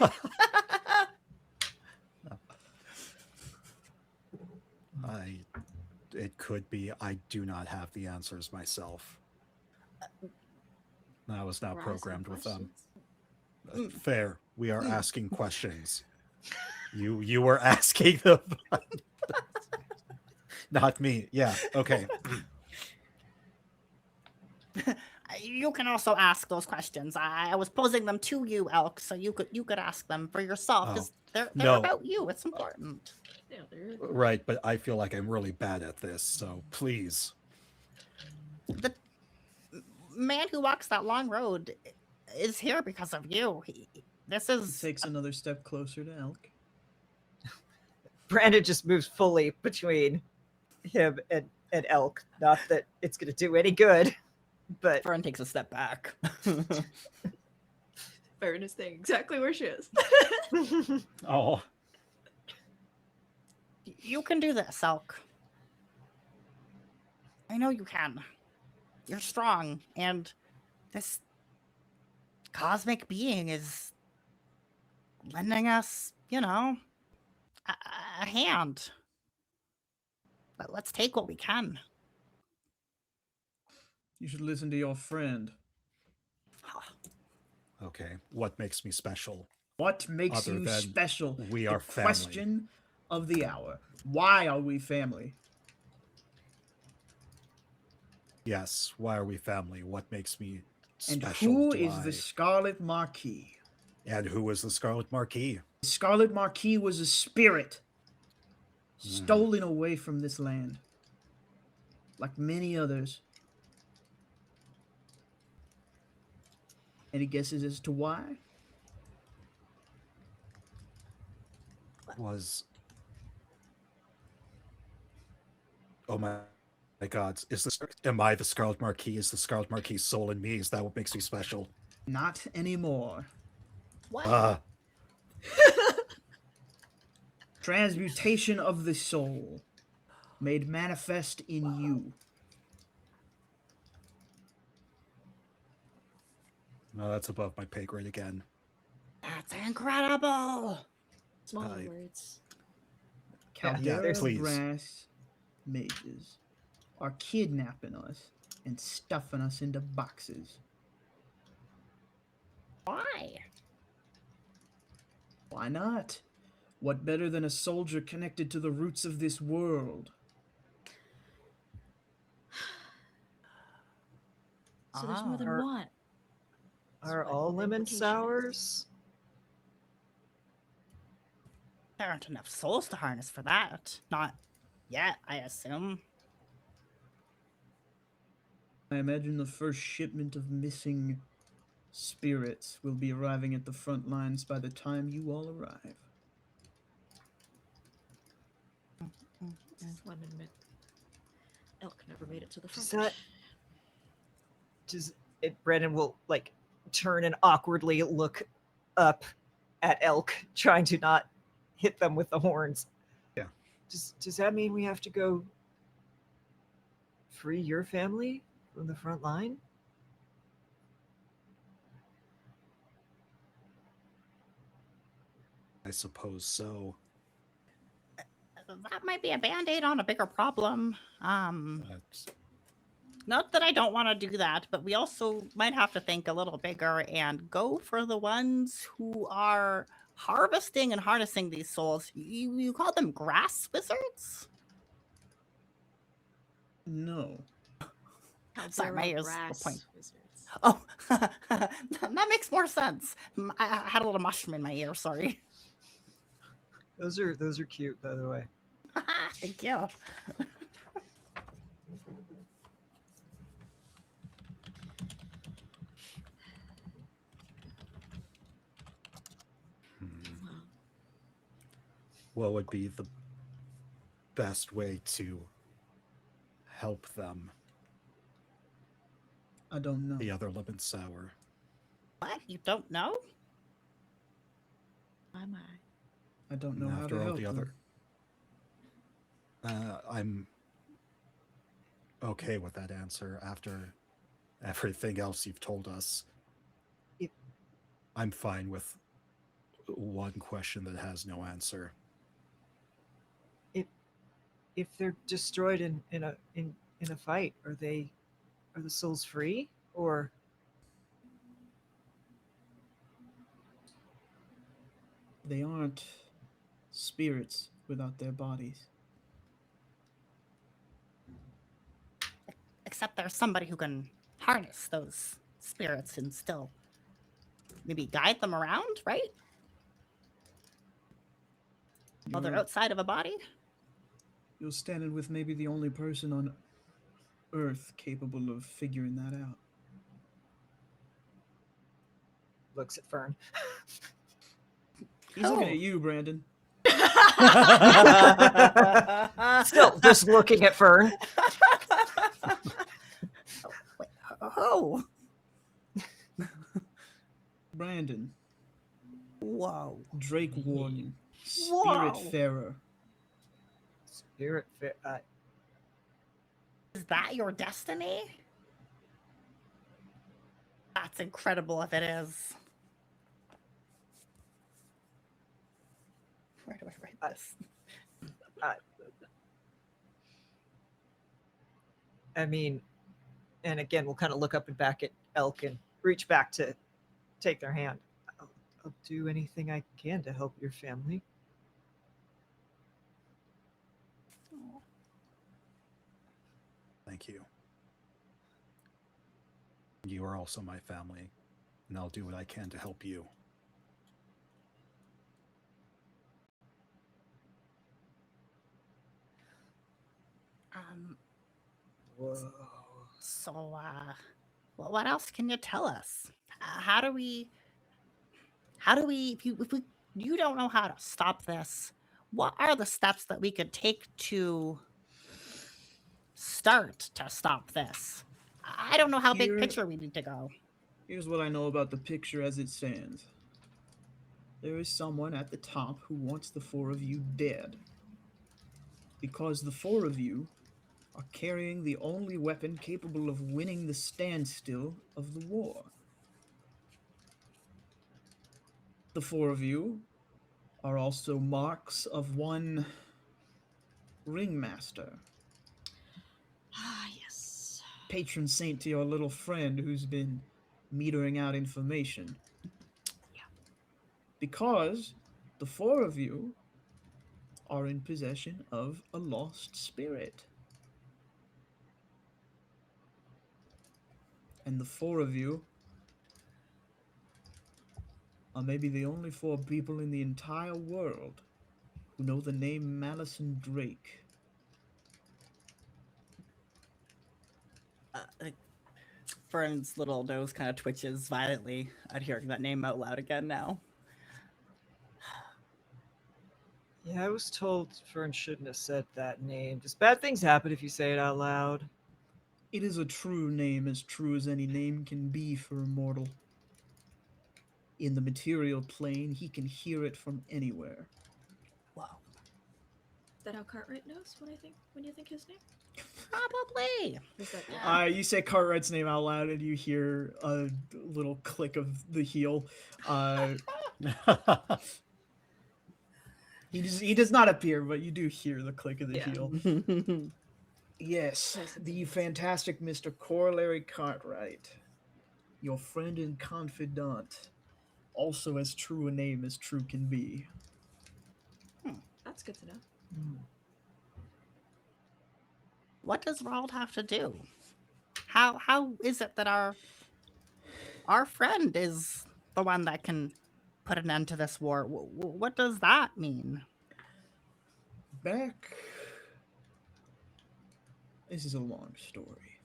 It could be. I do not have the answers myself. I was not We're asking programmed with them. questions. Fair. We are asking questions. You were asking them. Not me. Yeah. Okay. You can also ask those questions. I was posing them to you, Elk, so you could ask them for yourself. Oh, 'Cause they're no. about you. It's important. Yeah, they're Right, but I feel like I'm really bad at this, so please. The man who walks that long road is here because of you. This He is takes another step closer to Elk. Brandon just moves fully between him and Elk. Not that it's going to do any good, but Fern takes a step back. Fern is staying exactly where she is. Oh, You can do this, Elk. I know you can. You're strong, and this cosmic being is lending us, a hand. But let's take what we can. You should listen to your friend. okay. What makes me special? What makes Other you than special? we The are family. question of the hour. Why are we family? Yes. Why are we family? What makes me And special? who Do is I- the Scarlet Marquis? And who was the Scarlet Marquis? The Scarlet Marquis was a spirit stolen away from this land, like many others. Any guesses as to why? Was oh my God! Am I the Scarlet Marquis? Is the Scarlet Marquis soul in me? Is that what makes me special? Not anymore. What? Transmutation of the soul made manifest in you. No, that's above my pay grade again. That's incredible. Smaller I- words. Caldera please. Brass mages are kidnapping us and stuffing us into boxes. Why? Why not? What better than a soldier connected to the roots of this world? So there's more than Are- one. are what all the lemon implication is. sours? There aren't enough souls to harness for that. Not yet, I assume. I imagine the first shipment of missing spirits will be arriving at the front lines by the time you all arrive. Lemon mint. Elk never made it to the front. Brandon will like turn and awkwardly look up at Elk, trying to not hit them with the horns. Yeah. Does that mean we have to go free your family from the front line? I suppose so. That might be a band-aid on a bigger problem. But Not that I don't want to do that, but we also might have to think a little bigger and go for the ones who are harvesting and harnessing these souls. You call them grass wizards? No. Sorry, There my are ears were grass pointing. wizards. Oh, that makes more sense. I had a little mushroom in my ear. Sorry. Those are cute, by the way. Thank you. what would be the best way to help them? I don't know. The other lemon sour. What? You don't know? My. I don't know And how after to all help the them. other, I'm okay with that answer. After everything else you've told us, I'm fine with one question that has no answer. If they're destroyed in a fight, are the souls free, or They aren't spirits without their bodies. Except there's somebody who can harness those spirits and still maybe guide them around, right? While they're You're- outside of a body? You're standing with maybe the only person on Earth capable of figuring that out. looks at Fern? He's looking at you, Brandon. Still just looking at Fern. Oh, Brandon, whoa. Drake Warden, Whoa. Spiritfarer. Spirit. Is that your destiny? That's incredible if it is. Where do I write this? I mean, and again, we'll kind of look up and back at Elk and reach back to take their hand. I'll do anything I can to help your family. Thank you. You are also my family, and I'll do what I can to help you. Whoa. So, what else can you tell us? How do we, if you don't know how to stop this, what are the steps that we could take to start to stop this? I don't know how big Here- picture we need to go. Here's what I know about the picture as it stands. There is someone at the top who wants the four of you dead. Because the four of you are carrying the only weapon capable of winning the standstill of the war. The four of you are also marks of one ringmaster, Ah, yes. patron saint to your little friend who's been metering out information. Yeah. Because the four of you are in possession of a lost spirit. And the four of you are maybe the only four people in the entire world who know the name Malison Drake. Fern's little nose kind of twitches violently at hearing that name out loud again now. Yeah, I was told Fern shouldn't have said that name. Just bad things happen if you say it out loud. It is a true name, as true as any name can be for a mortal. In the material plane, he can hear it from anywhere. Wow. Is that how Cartwright knows when you think his name? Probably. Is that Yeah. You say Cartwright's name out loud, and you hear a little click of the heel. He does not appear, but you do hear the click of the Yeah. heel. Yes, Nice and the nice. fantastic Mr. Corollary Cartwright, your friend and confidant, also as true a name as true can be. That's good to know. Hmm. What does Ronald have to do? How is it that our friend is the one that can put an end to this war? What does that mean? Back. This is a long story.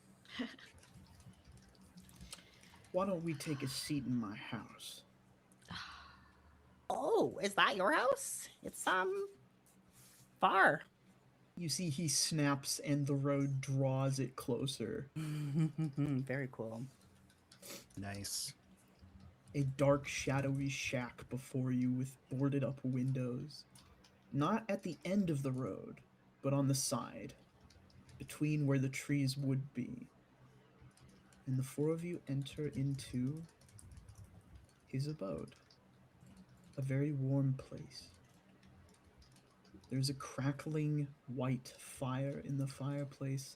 Why don't we take a seat in my house? Oh, is that your house? It's far. You see, he snaps, and the road draws it closer. Very cool. Nice. A dark, shadowy shack before you with boarded up windows. Not at the end of the road, but on the side, between where the trees would be. And the four of you enter into his abode. A very warm place. There's a crackling white fire in the fireplace,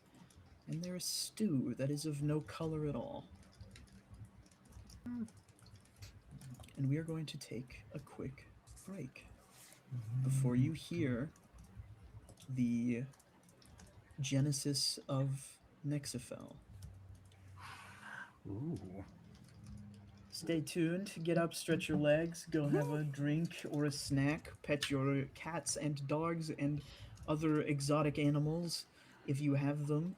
and there is stew that is of no color at all. And we are going to take a quick break before you hear the genesis of Nexifel. Ooh. Stay tuned, get up, stretch your legs, go have a drink or a snack, pet your cats and dogs and other exotic animals if you have them.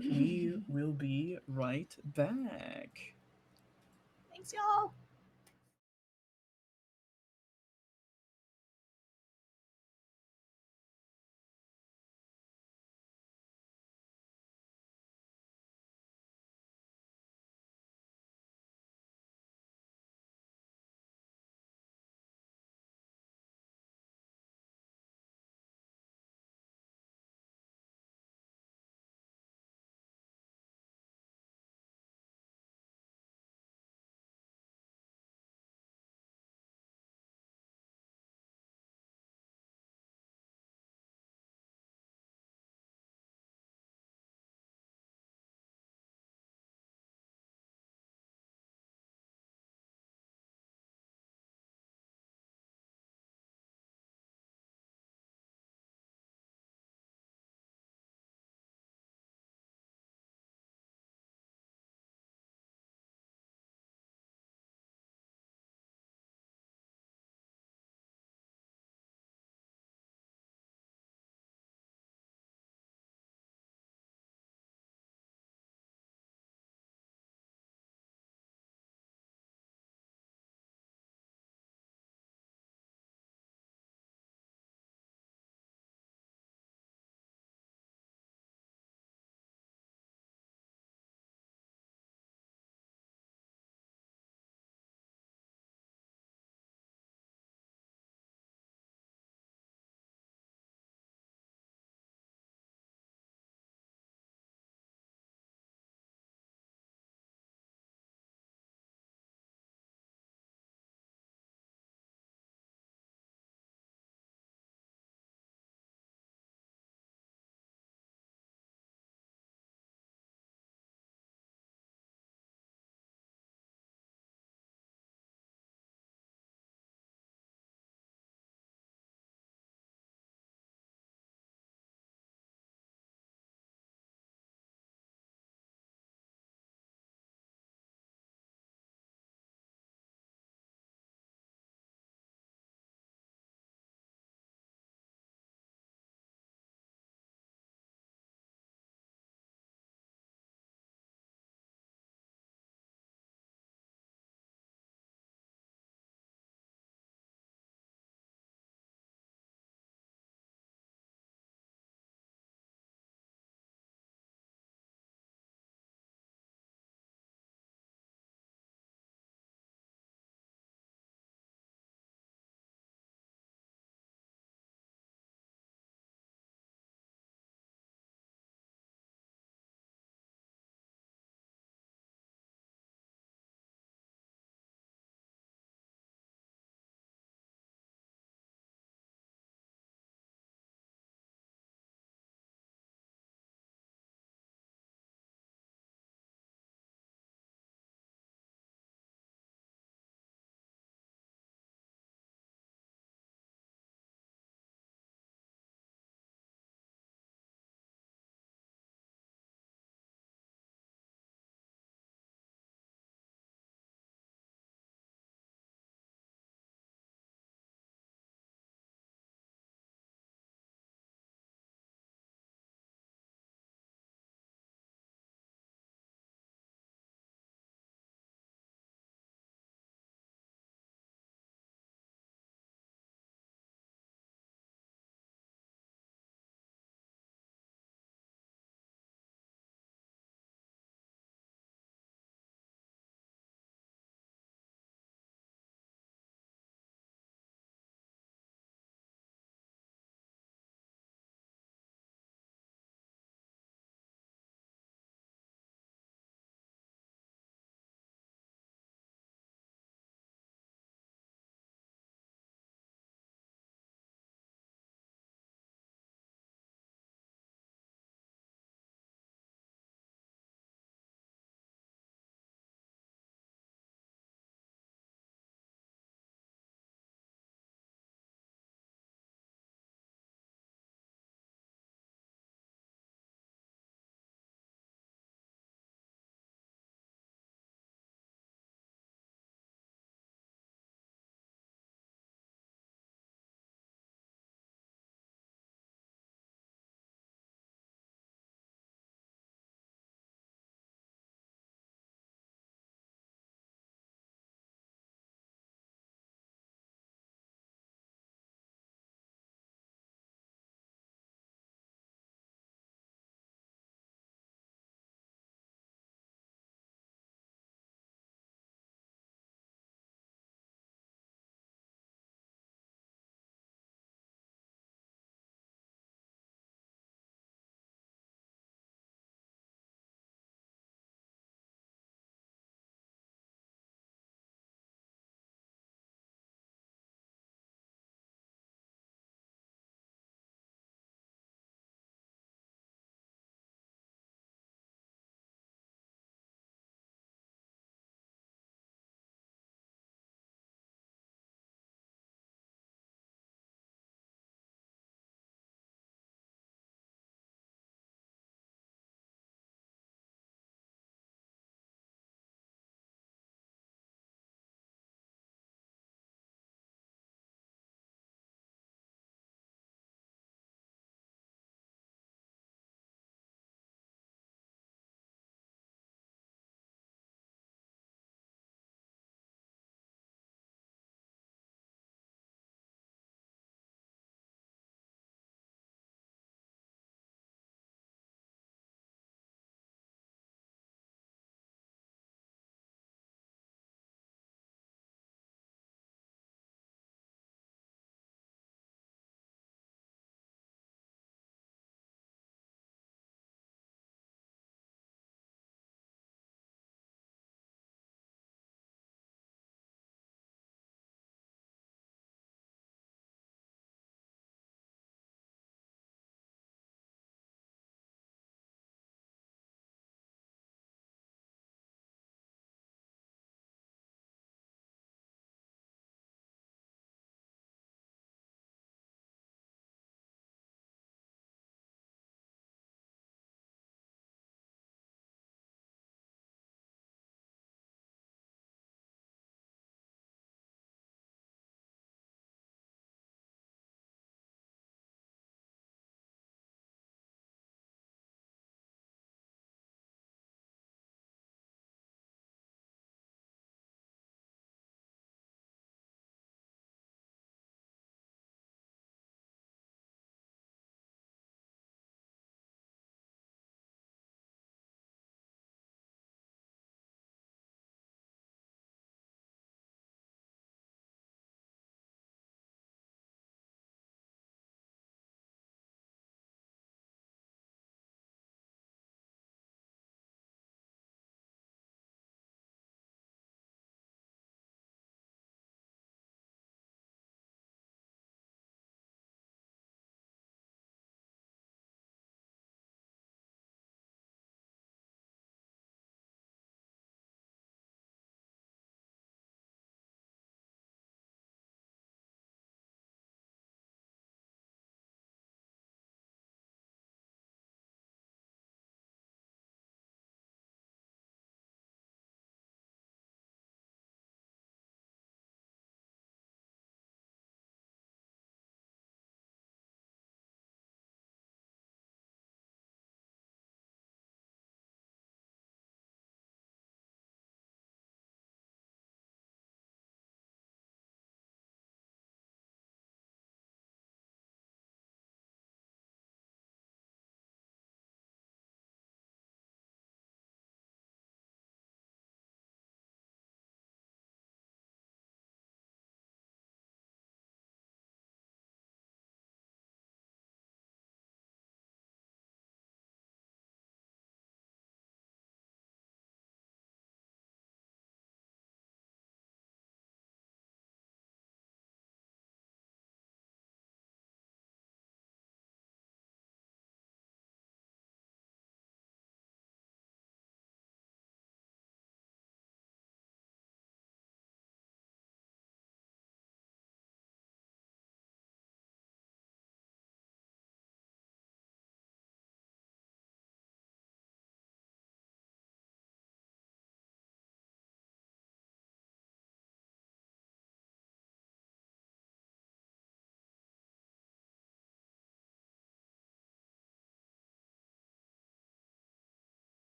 We will be right back. Thanks, y'all.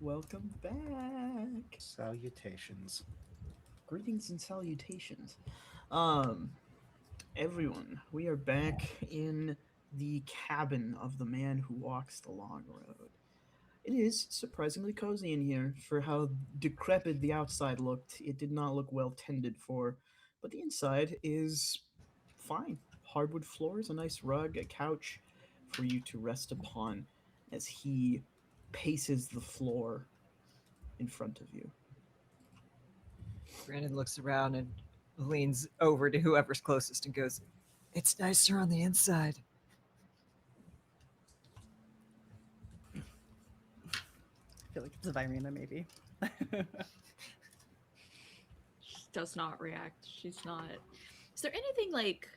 Welcome back. Salutations. Greetings and salutations. Um, everyone, we are back in the cabin of the man who walks the long road. It is surprisingly cozy in here for how decrepit the outside looked. It did not look well tended for, but the inside is fine. Hardwood floors, a nice rug, a couch for you to rest upon as he paces the floor in front of you. Brandon looks around and leans over to whoever's closest and goes, "It's nicer on the inside." I feel like it's Virena, maybe. She does not react. She's not. Is there anything like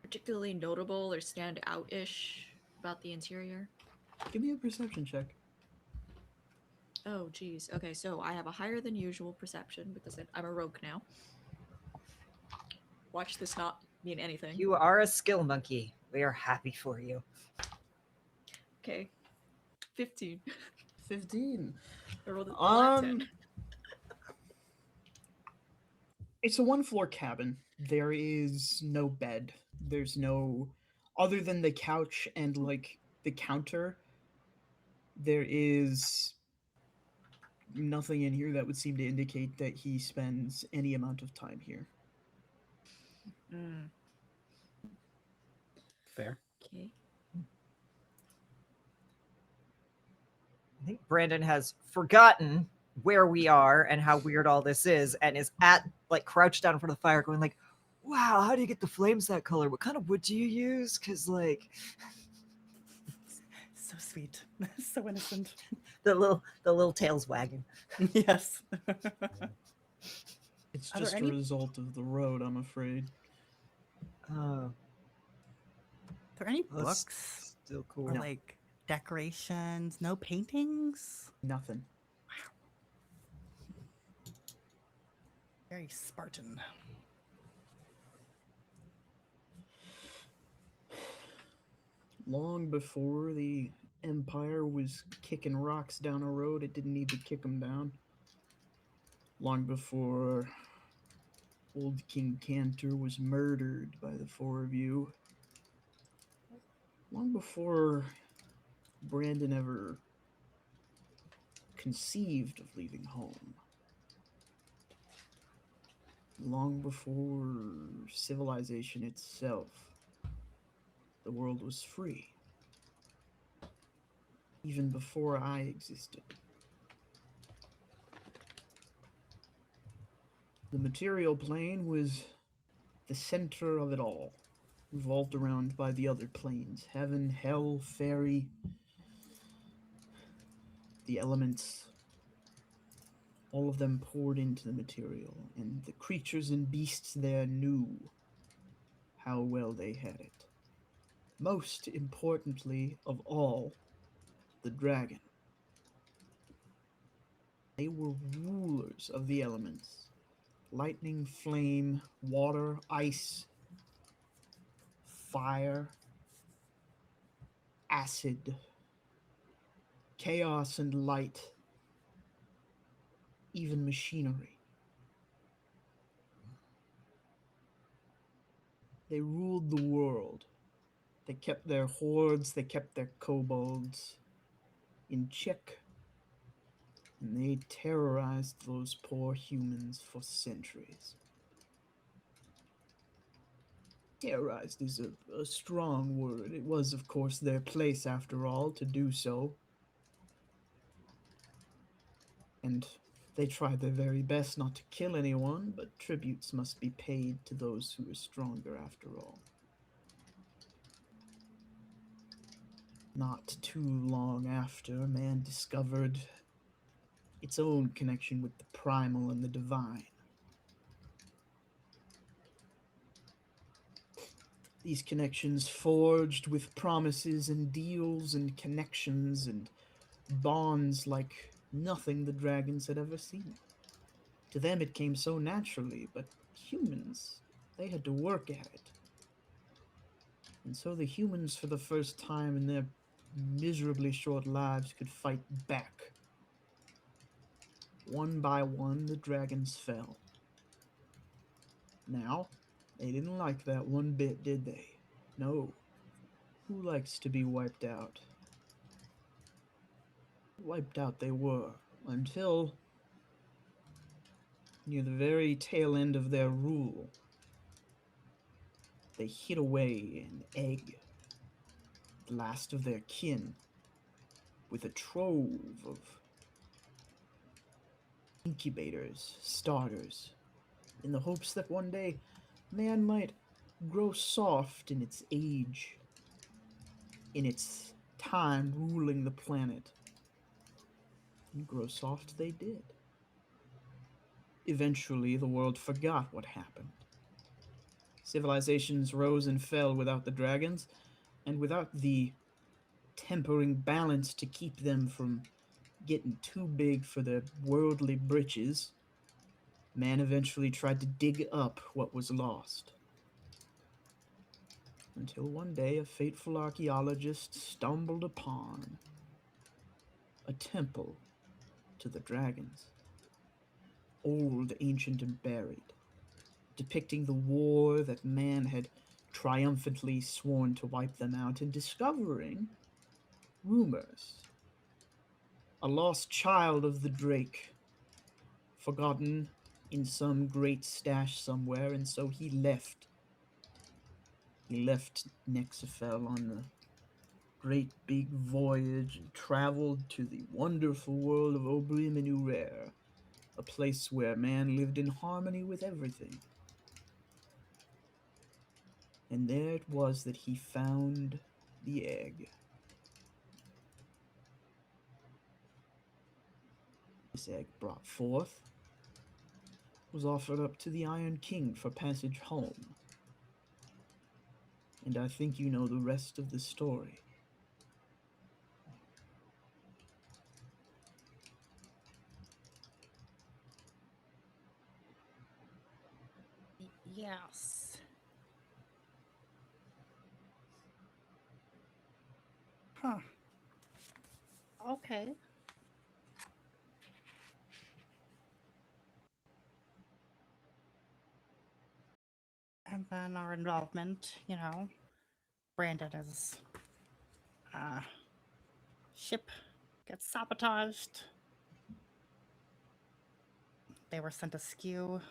particularly notable or stand out-ish about the interior? Give me a perception check. Oh, geez. Okay, so I have a higher than usual perception because I'm a rogue now. Watch this not mean anything. You are a skill monkey. We are happy for you. Okay. 15. 15. I rolled a flat 10. It's a one floor cabin. There is no bed. There's no, other than the couch and like the counter, there is nothing in here that would seem to indicate that he spends any amount of time here. Mm, Fair. okay. I think Brandon has forgotten where we are and how weird all this is, and is crouched down in front of the fire, going like, "Wow, how do you get the flames that color? What kind of wood do you use? Because like So sweet. So innocent. the little tails wagging." Yes. It's Are there just any- a result of the road, I'm afraid. Oh, Are there any that's books still cool. or No. like decorations? No paintings? Nothing. Very Spartan. Long before the Empire was kicking rocks down a road it didn't need to kick them down. Long before old King Cantor was murdered by the four of you. Long before Brandon ever conceived of leaving home. Long before civilization itself, the world was free. Even before I existed. The material plane was the center of it all, revolved around by the other planes. Heaven, hell, fairy, the elements, all of them poured into the material, and the creatures and beasts there knew how well they had it. Most importantly of all, the dragon. They were rulers of the elements. Lightning, flame, water, ice, fire, acid, chaos and light, even machinery. They ruled the world. They kept their hordes, they kept their kobolds in check, and they terrorized those poor humans for centuries. Terrorized is a strong word. It was, of course, their place, after all, to do so. And they tried their very best not to kill anyone, but tributes must be paid to those who are stronger, after all. Not too long after, man discovered its own connection with the primal and the divine. These connections forged with promises and deals and connections and bonds like nothing the dragons had ever seen. To them it came so naturally, but humans, they had to work at it. And so the humans, for the first time in their miserably short lives could fight back. One by one, the dragons fell. Now, they didn't like that one bit, did they? No. Who likes to be wiped out? Wiped out they were, until near the very tail end of their rule, they hid away an egg, the last of their kin, with a trove of incubators, starters, in the hopes that one day man might grow soft in its age, in its time ruling the planet. And grow soft they did. Eventually, the world forgot what happened. Civilizations rose and fell without the dragons, and without the tempering balance to keep them from getting too big for their worldly britches, man eventually tried to dig up what was lost. Until one day a fateful archaeologist stumbled upon a temple to the dragons, old, ancient, and buried, depicting the war that man had triumphantly sworn to wipe them out, and discovering rumors. A lost child of the Drake, forgotten in some great stash somewhere, and so he left. He left Nexafel on the great big voyage and traveled to the wonderful world of Obrim and Urer, a place where man lived in harmony with everything. And there it was that he found the egg. This egg brought forth was offered up to the Iron King for passage home. And I think you know the rest of the story. Yes. Huh. Okay. And then our involvement, Brandon is uh ship gets sabotaged. They were sent askew.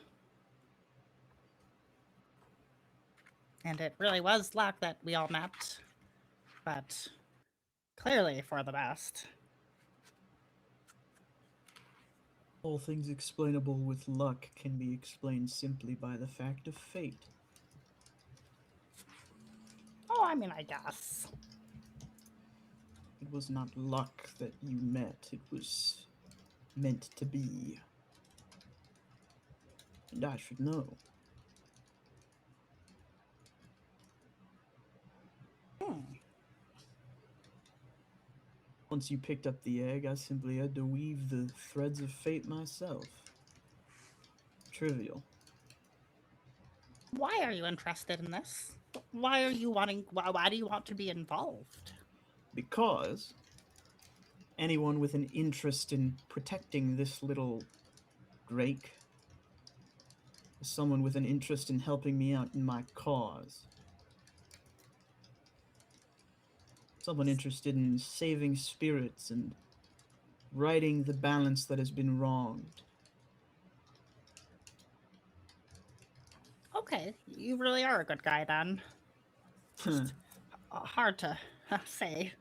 And it really was luck that we all met. But clearly for the best. All things explainable with luck can be explained simply by the fact of fate. Oh, I mean, I guess. It was not luck that you met, it was meant to be. And I should know. Hmm. Once you picked up the egg, I simply had to weave the threads of fate myself. Trivial. Why are you interested in this? Why are you wanting? Why do you want to be involved? Because anyone with an interest in protecting this little Drake is someone with an interest in helping me out in my cause. Someone interested in saving spirits and righting the balance that has been wronged. Okay, you really are a good guy then. Just hard to say.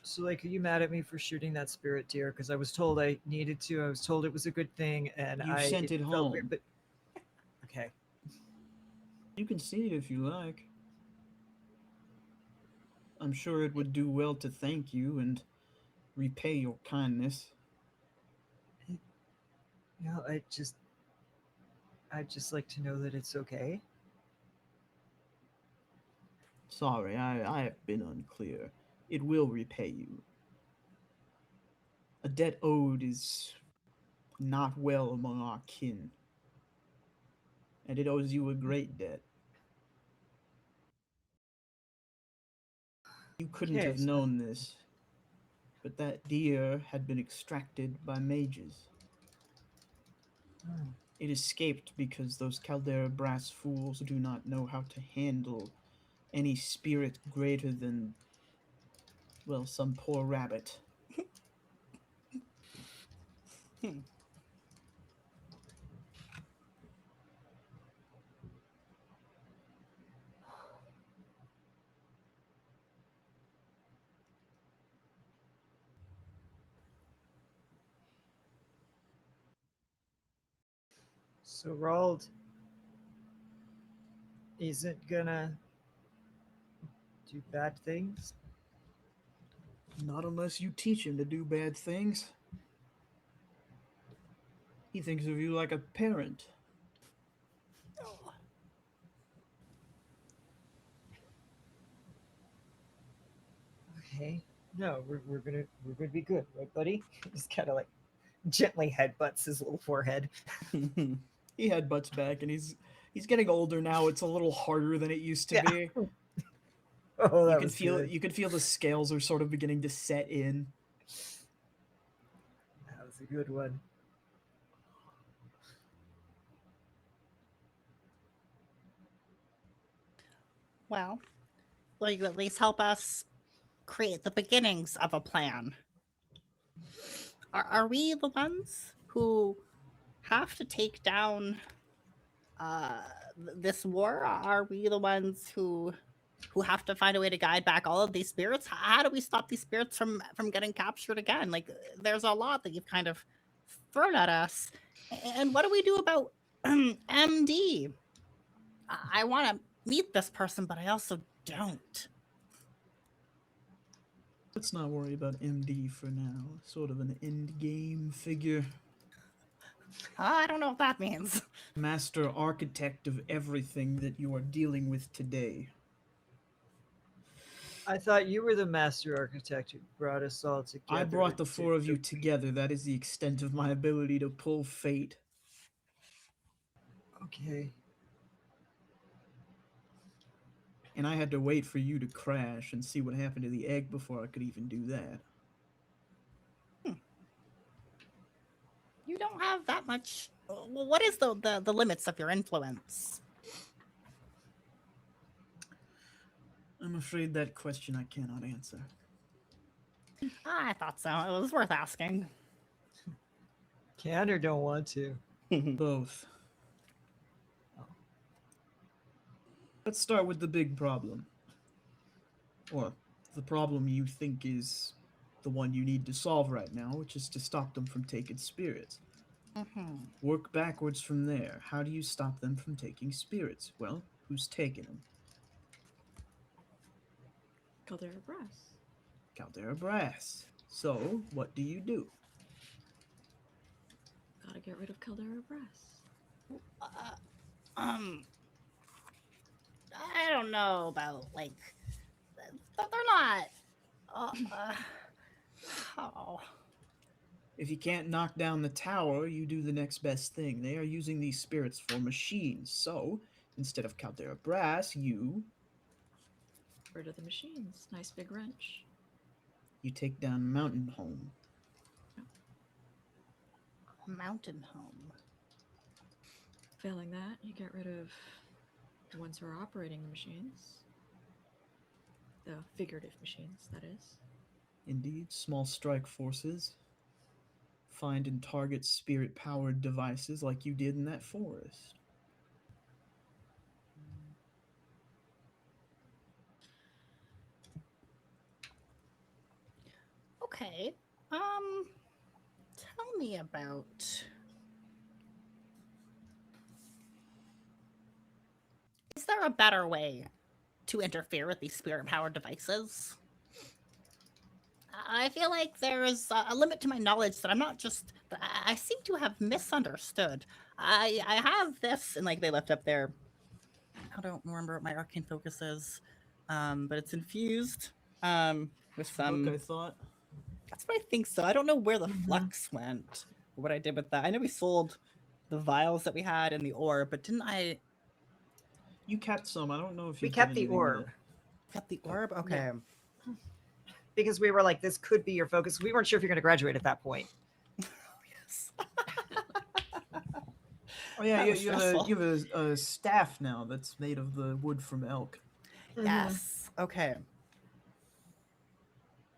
So, like, are you mad at me for shooting that spirit deer? Because I was told I needed to. I was told it was a good thing, and You sent it felt home. weird, but okay. You can see it if you like. I'm sure it would do well to thank you and repay your kindness. No, I'd just like to know that it's okay. Sorry, I have been unclear. It will repay you. A debt owed is not well among our kin, and it owes you a great debt. You couldn't Okay, have so- known this, but that deer had been extracted by mages. Hmm. It escaped because those Caldera brass fools do not know how to handle any spirit greater than, well, some poor rabbit. Hmm. So Roald isn't gonna do bad things. Not unless you teach him to do bad things. He thinks of you like a parent. Okay. No, we're gonna be good, right, buddy? Just kind of like gently headbutts his little forehead. He headbutts back, and he's getting older now. It's a little harder than it used to Yeah. be. Oh, You that can was feel good. you can feel the scales are sort of beginning to set in. That was a good one. Well, will you at least help us create the beginnings of a plan? Are we the ones who have to take down uh, this war? Are we the ones who have to find a way to guide back all of these spirits? How do we stop these spirits from getting captured again? Like, there's a lot that you've kind of thrown at us. And what do we do about MD? I want to meet this person, but I also don't. Let's not worry about MD for now. Sort of an end game figure. I don't know what that means. Master architect of everything that you are dealing with today. I thought you were the master architect who brought us all together. I brought the to four of you defeat- together. That is the extent of my ability to pull fate. Okay. And I had to wait for you to crash and see what happened to the egg before I could even do that. You don't have that much. Well, what is the limits of your influence? I'm afraid that question I cannot answer. I thought so. It was worth asking. Can or don't want to. Both. Let's start with the big problem. Or the problem you think is the one you need to solve right now, which is to stop them from taking spirits. Work backwards from there. How do you stop them from taking spirits? Well, who's taking them? Caldera Brass. Caldera Brass. So, what do you do? Gotta get rid of Caldera Brass. I don't know about like. They're not. Oh. If you can't knock down the tower, you do the next best thing. They are using these spirits for machines. So, instead of Caldera Brass, you Rid of the machines. Nice big wrench. take down Mountain Home. Mountain home. Failing that, you get rid of the ones who are operating the machines. The figurative machines, that is. Indeed, small strike forces. Find and target spirit-powered devices like you did in that forest. Okay. Tell me about. Is there a better way to interfere with these spirit-powered devices? I feel like there's a limit to my knowledge that I'm not just. I seem to have misunderstood. I have this, and like they left up there. I don't remember what my arcane focus is, but it's infused with some. Look, I thought. That's what I think so. I don't know where the flux went, or what I did with that. I know we sold the vials that we had and the orb, but didn't I You kept some. I don't know if you We kept the orb. get the orb? Okay. Because we were like, this could be your focus. We weren't sure if you're going to graduate at that point. Yes. Oh yeah, That you, was you have, a, stressful. you have a staff now that's made of the wood from elk. Yes. Okay.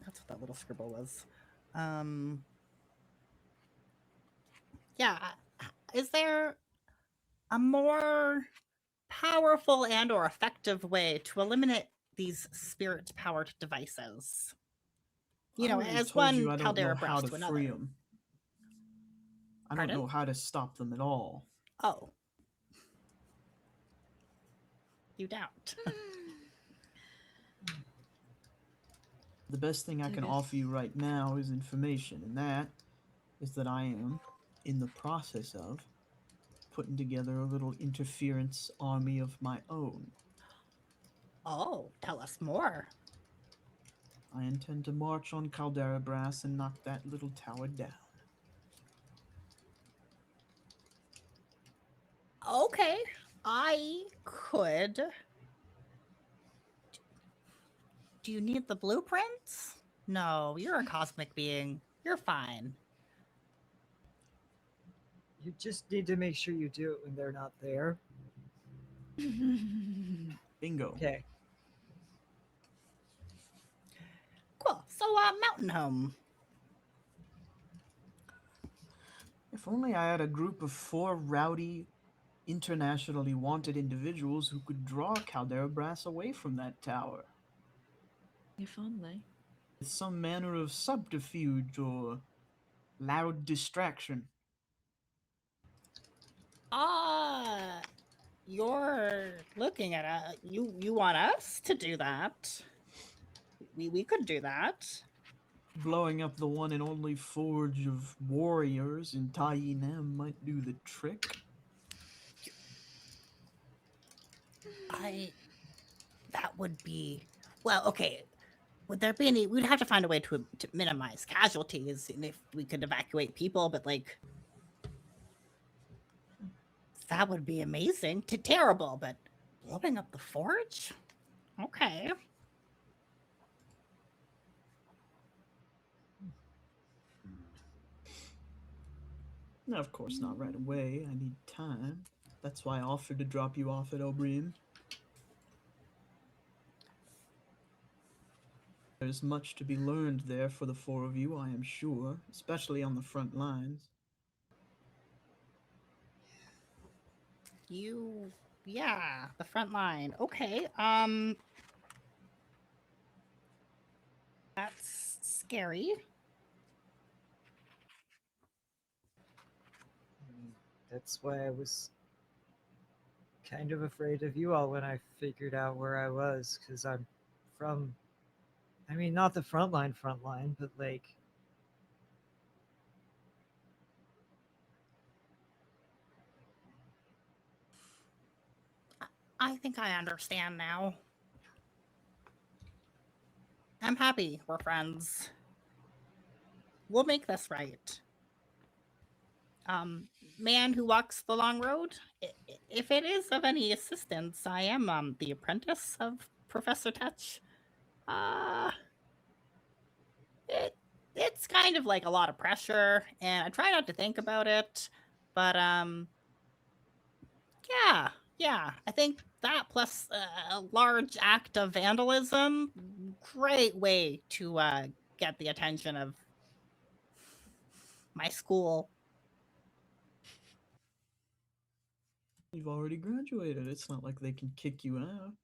That's what that little scribble was. Yeah. Is there a more powerful and or effective way to eliminate these spirit powered devices? You I know, already as told you one I don't know caldera how brush to to free another. them. I don't Pardon? know how to stop them at all. Oh. You don't. The best thing I can offer you right now is information, and that is that I am in the process of putting together a little interference army of my own. Oh, tell us more. I intend to march on Caldera Brass and knock that little tower down. Okay. I could. Do you need the blueprints? No, you're a cosmic being. You're fine. You just need to make sure you do it when they're not there. Bingo. Okay. Cool. So, Mountain Home. If only I had a group of 4 rowdy, internationally wanted individuals who could draw Caldera Brass away from that tower. If only. With some manner of subterfuge or loud distraction. You're looking at you want us to do that. We could do that. Blowing up the one and only forge of warriors in Taiyinem might do the trick. That would be well, okay. Would there be any? We'd have to find a way to minimize casualties, and if we could evacuate people, but like that would be amazing. Terrible, but blowing up the forge? Okay. Now, of course, not right away. I need time. That's why I offered to drop you off at Obrim. There's much to be learned there for the 4 of you, I am sure, especially on the front lines. Yeah, the front line. Okay. That's scary. That's why I was kind of afraid of you all when I figured out where I was, because I'm from, I mean, not the front line, but like, I think I understand now. I'm happy we're friends. We'll make this right. Man who walks the long road, if it is of any assistance, I am the apprentice of Professor Touch. It's kind of like a lot of pressure, and I try not to think about it, but yeah, I think that plus a large act of vandalism, great way to get the attention of my school. You've already graduated. It's not like they can kick you out.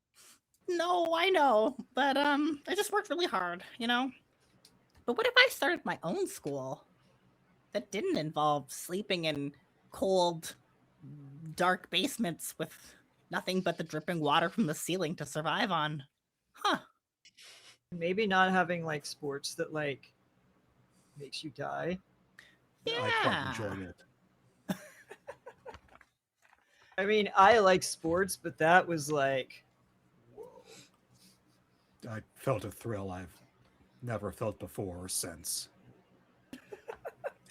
No, I know, but I just worked really hard, you know? But what if I started my own school that didn't involve sleeping in cold, dark basements with nothing but the dripping water from the ceiling to survive on? Huh. maybe not having like sports that like makes you die. I quite enjoyed it. I mean, I like sports, but that was like, I felt a thrill I've never felt before or since.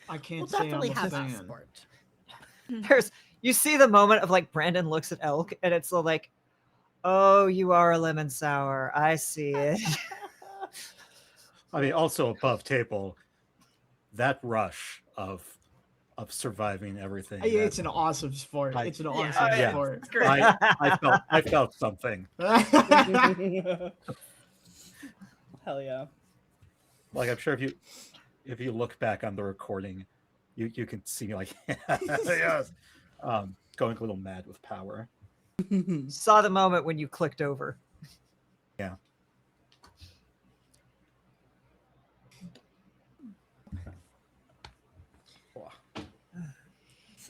I can't We'll say I'm definitely a have that fan. sport. you see the moment of like Brandon looks at Elk and it's like, oh, you are a lemon sour. I see it. I mean, also above table, that rush of surviving everything. It's an awesome sport. I- It's an Yeah, awesome yeah. sport. It's great. I felt something. Hell yeah. Like I'm sure if you look back on the recording, you can see me like yes, going a little mad with power. Saw the moment when you clicked over. Yeah.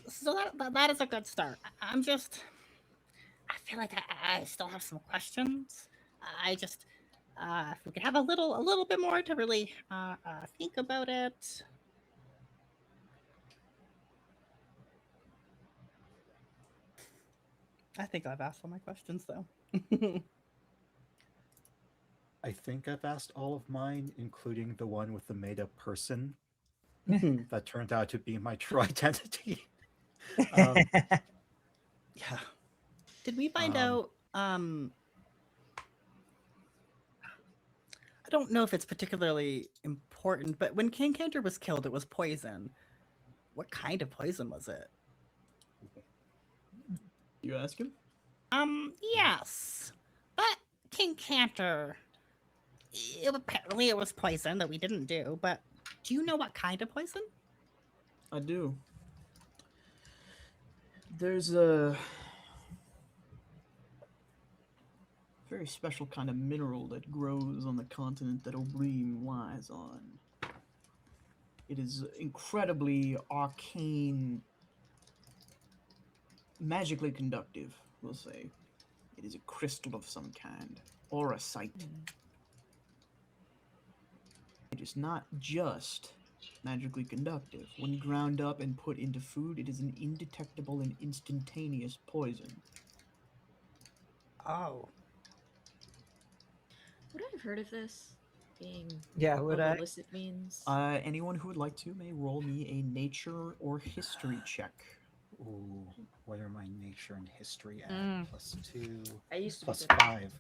So that is a good start. I'm just, I feel like I still have some questions. I just, if we could have a little bit more to really think about it. I think I've asked all my questions though. I think I've asked all of mine, including the one with the made up person that turned out to be my true identity. Yeah. Did we find Um, out? I don't know if it's particularly important, but when King Cantor was killed, it was poison. What kind of poison was it? You ask him? Yes. But King Cantor, apparently it was poison that we didn't do, but do you know what kind of poison? I do. There's a very special kind of mineral that grows on the continent that Obrim lies on. It is incredibly arcane, magically conductive, we'll say. It is a crystal of some kind, or a site. It is not just magically conductive. When ground up and put into food, it is an indetectable and instantaneous poison. Oh. Would I have heard of this? Being Yeah, would of I? illicit means? Anyone who would like to may roll me a nature or history check. Ooh, what are my nature and history at? Mm. +2, I used to be plus good at 5.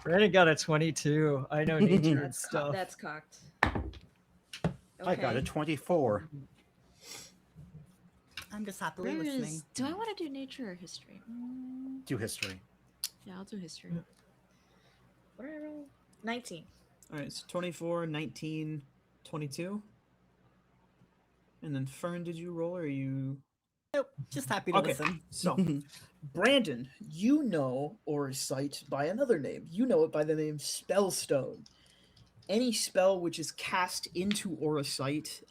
Brandon got a 22. I know nature and stuff. That's cocked. I got a 24. I'm just happily Where listening. is? Do I want to do nature or history? Do history. Yeah, I'll do history. Yeah. What did I roll? 19. All right, so 24, 19, 22. And then Fern, did you roll or are you? Nope, just happy to Okay, listen. so Brandon, you know Orsight by another name. You know it by the name Spellstone. Any spell which is cast into Orsight,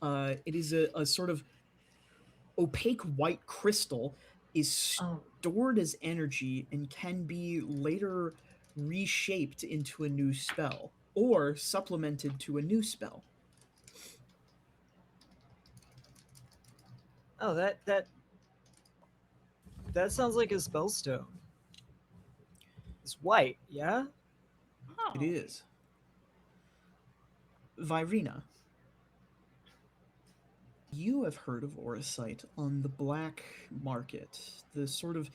it is a sort of opaque white crystal, is Oh, stored as energy and can be later reshaped into a new spell or supplemented to a new spell. oh, that sounds like a spellstone. It's white, yeah. It is. Virina, you have heard of Orsight on the black market, the sort of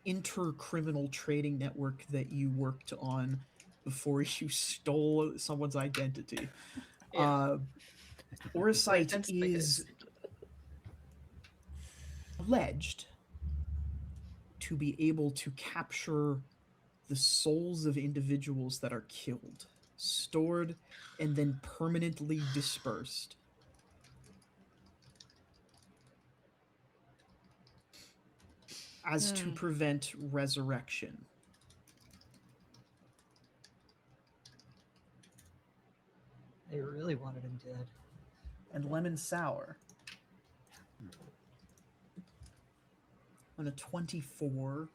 intercriminal trading network that you worked on before you stole someone's identity. Yeah. Orsight Defense is alleged to be able to capture the souls of individuals that are killed, stored, and then permanently dispersed. As to prevent resurrection. They really wanted him dead. And lemon sour. On a 24,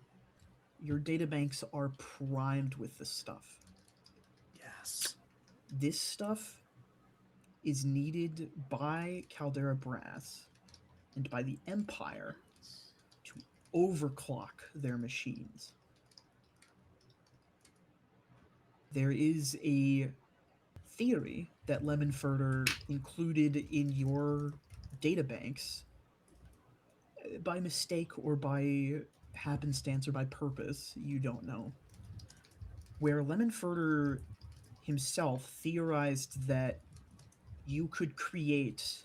your databanks are primed with this stuff. Yes. This stuff is needed by Caldera Brass and by the Empire to overclock their machines. There is a theory that Lemonfurter included in your databanks by mistake or by happenstance or by purpose, you don't know, where Lemonfurter himself theorized that you could create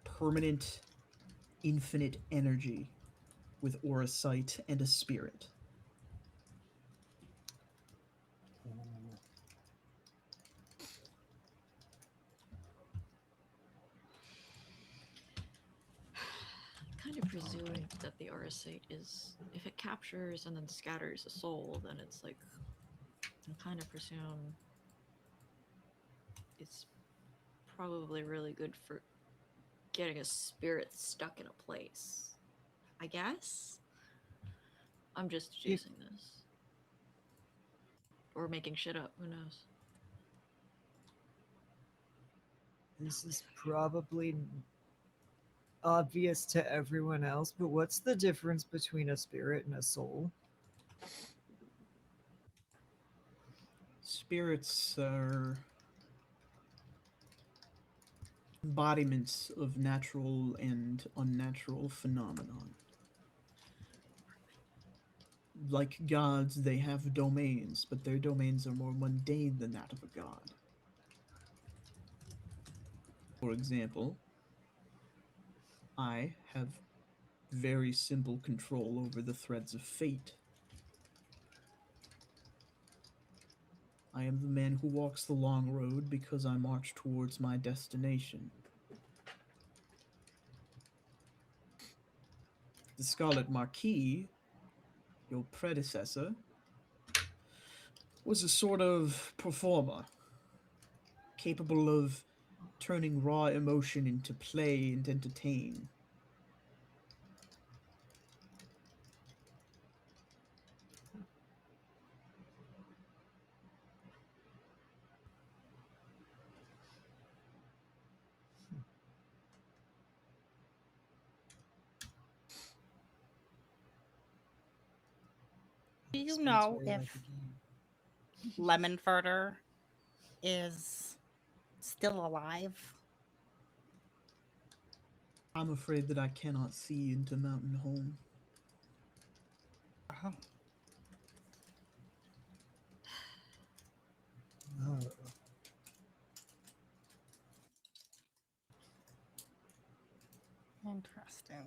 permanent, infinite energy with aura sight and a spirit. Kind of presume that the Auracite is, if it captures and then scatters a soul, then it's like, I kind of presume it's probably really good for getting a spirit stuck in a place. I guess? I'm just If- choosing this. Or making shit up, who knows? This is probably obvious to everyone else, but what's the difference between a spirit and a soul? Spirits are embodiments of natural and unnatural phenomenon. Like gods, they have domains, but their domains are more mundane than that of a god. For example, I have very simple control over the threads of fate. I am the man who walks the long road because I march towards my destination. The Scarlet Marquis, your predecessor, was a sort of performer, capable of turning raw emotion into play and entertain. Do you Spirits know very if like a game. Lemonfurter is still alive? I'm afraid that I cannot see into Mountain Home. Oh, Oh. interesting.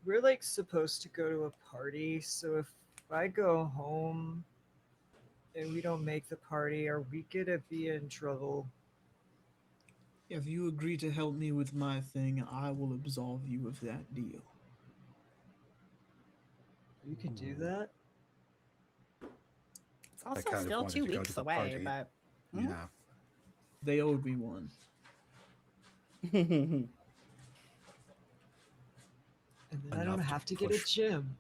We're like supposed to go to a party, so if I go home and we don't make the party, are we gonna be in trouble? If you agree to help me with my thing, I will absolve you of that deal. You can do that? It's I also kind of still wanted 2 to go to weeks the away, party. but Yeah. They owed me one. And then I don't Enough to have to get a push gym.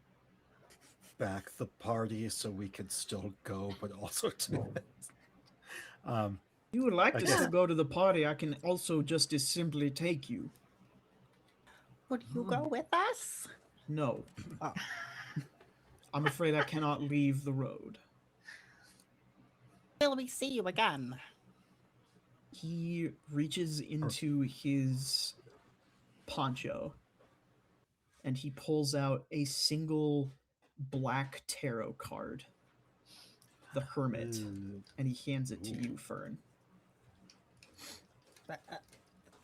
back the party so we could still go, but also do it. You would like I to guess- still go to the party, I can also just as simply take you. would you go with us? No, Oh, I'm afraid I cannot leave the road. will we see you again? He reaches into his poncho and he pulls out a single black tarot card, the Hermit, and he hands it to you, Fern.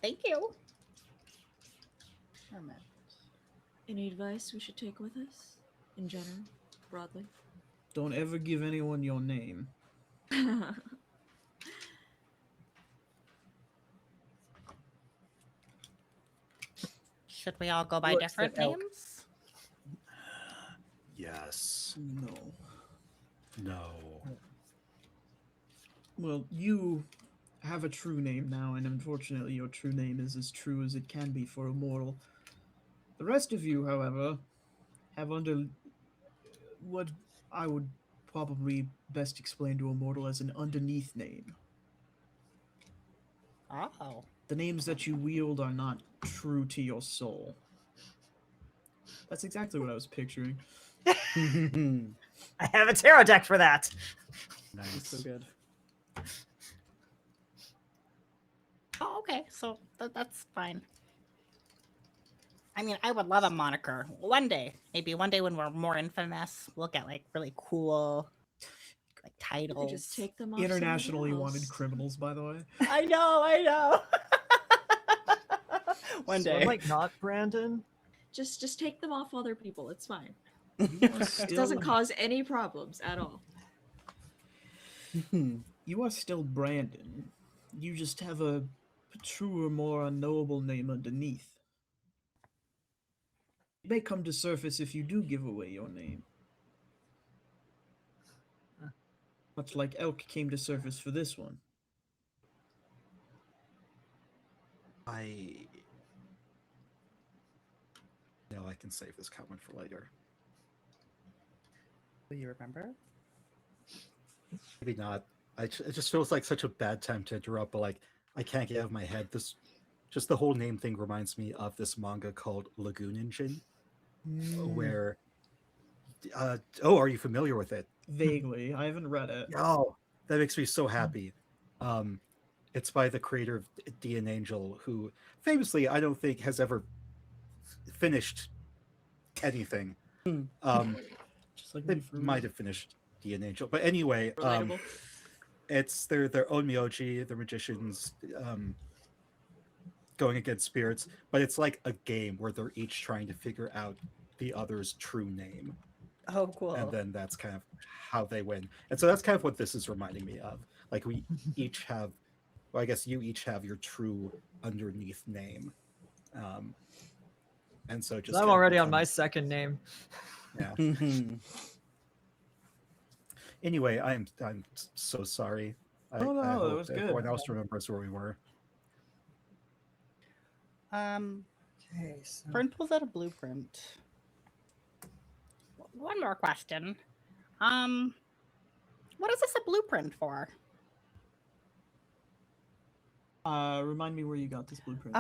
Thank you. Hermit. Any advice we should take with us? In general, broadly? Don't ever give anyone your name. Should we all go by Looks different at elk. names? Yes. No. No. Well, you have a true name now, and unfortunately, your true name is as true as it can be for a mortal. The rest of you, however, have under what I would probably best explain to a mortal as an underneath name. Oh. The names that you wield are not true to your soul. That's exactly what I was picturing. I have a tarot deck for that. It's so Nice. good. Oh, okay. So that's fine. I mean, I would love a moniker. One day, maybe one day when we're more infamous, we'll get like really cool You could titles. just take them off somebody Internationally wanted else. criminals, by the way. I know. One So day. I'm like not Brandon. Just take them off other people. It's fine. You are It still, doesn't cause any problems at all. you are still Brandon. You just have a truer, more unknowable name underneath. It may come to surface if you do give away your name. Much like Elk came to surface for this one. I know I can save this comment for later. Will you remember? Maybe not. It just feels like such a bad time to interrupt, but like I can't get out of my head. This, just the whole name thing reminds me of this manga called Lagoon Engine, where are you familiar with it? Vaguely. I haven't read it. Oh, that makes me so happy. It's by the creator of D and Angel, who famously I don't think has ever finished anything. Just like They me for might have finished D and Angel, but anyway, Relatable. it's their onmyoji, the magicians, going against spirits, but it's like a game where they're each trying to figure out the other's true name, Oh, cool. and then that's kind of how they win. And so that's kind of what this is reminding me of. Like we each have, well, I guess you each have your true underneath name, and so just I'm kind of already on my becomes- second name. yeah. Mhm. Anyway, I'm so sorry. I Oh, no, that hope was good. everyone else remembers where we were. Okay, so Fern pulls out a blueprint. One more question. What is this a blueprint for? Remind me where you got this blueprint.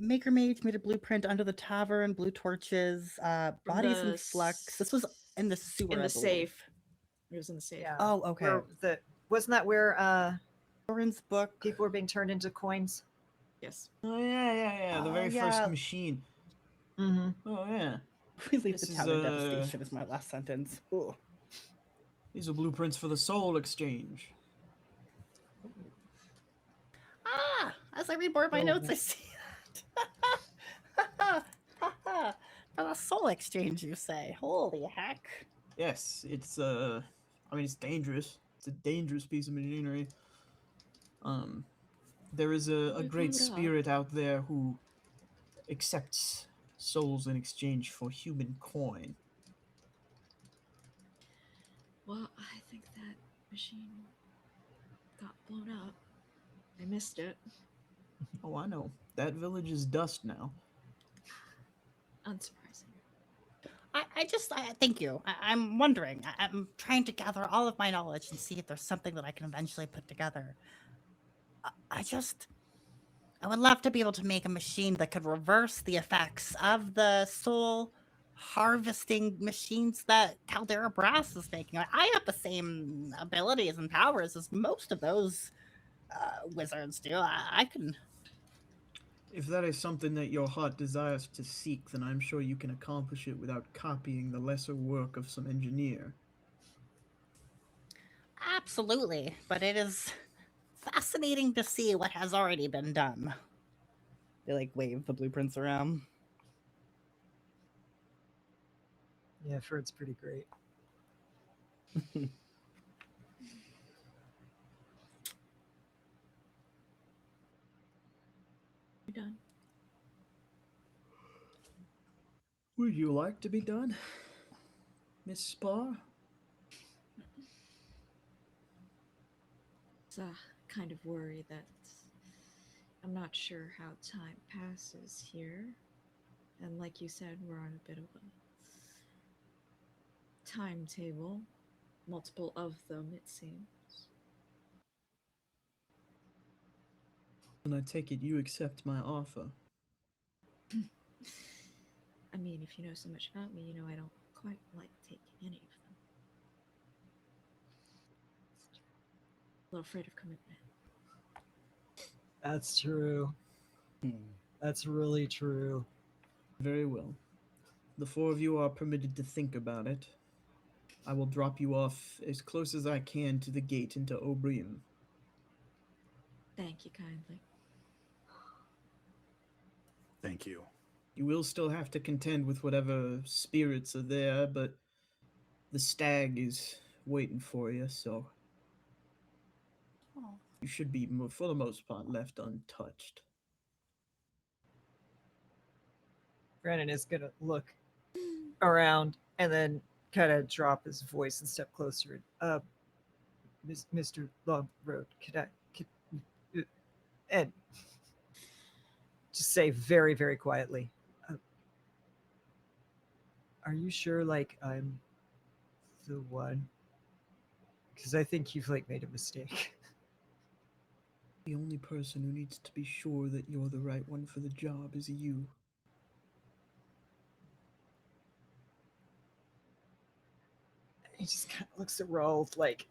Maker Mage made a blueprint under the tavern, blue torches, bodies in the flux. This was in the sewer. in I the believe. safe. It was in the safe. yeah. Oh, okay. Wasn't that where Lauren's book. people were being turned into coins? Yes. Oh yeah. The Oh, very yeah. first machine. Mm-hmm. Oh yeah. Relieve This the is, town of devastation is my last sentence. Ooh. These are blueprints for the soul exchange. As I read more of my Oh. notes, I see that. For the soul exchange, you say? Holy heck! Yes, it's I mean it's dangerous. It's a dangerous piece of machinery. There is a We great blew it up. spirit out there who accepts souls in exchange for human coin. Well, I think that machine got blown up. I missed it. Oh, I know. That village is dust now. Unsurprising. Thank you. I'm wondering. I'm trying to gather all of my knowledge and see if there's something that I can eventually put together. I would love to be able to make a machine that could reverse the effects of the soul harvesting machines that Caldera Brass is making. I have the same abilities and powers as most of those wizards do. I can. If that is something that your heart desires to seek, then I'm sure you can accomplish it without copying the lesser work of some engineer. Absolutely, but it is fascinating to see what has already been done. They like wave the blueprints around. Yeah, I've heard it's pretty great. You're done. Would you like to be done, Miss Spar? It's a kind of worry that I'm not sure how time passes here. And like you said, we're on a bit of a timetable. Multiple of them, it seems. And I take it you accept my offer. I mean, if you know so much about me, you know I don't quite like taking any of them. A little afraid of commitment. That's true. That's really true. Very well. The four of you are permitted to think about it. I will drop you off as close as I can to the gate into Obrim. Thank you kindly. Thank you. You will still have to contend with whatever spirits are there, but the stag is waiting for you, so Oh. you should be, for the most part, left untouched. Brandon is gonna look around and then kind of drop his voice and step closer. Mr. Longroad, and just say very, very quietly, are you sure, like, I'm the one? Because I think you've, like, made a mistake. The only person who needs to be sure that you're the right one for the job is you. He just kind of looks at Rolf like,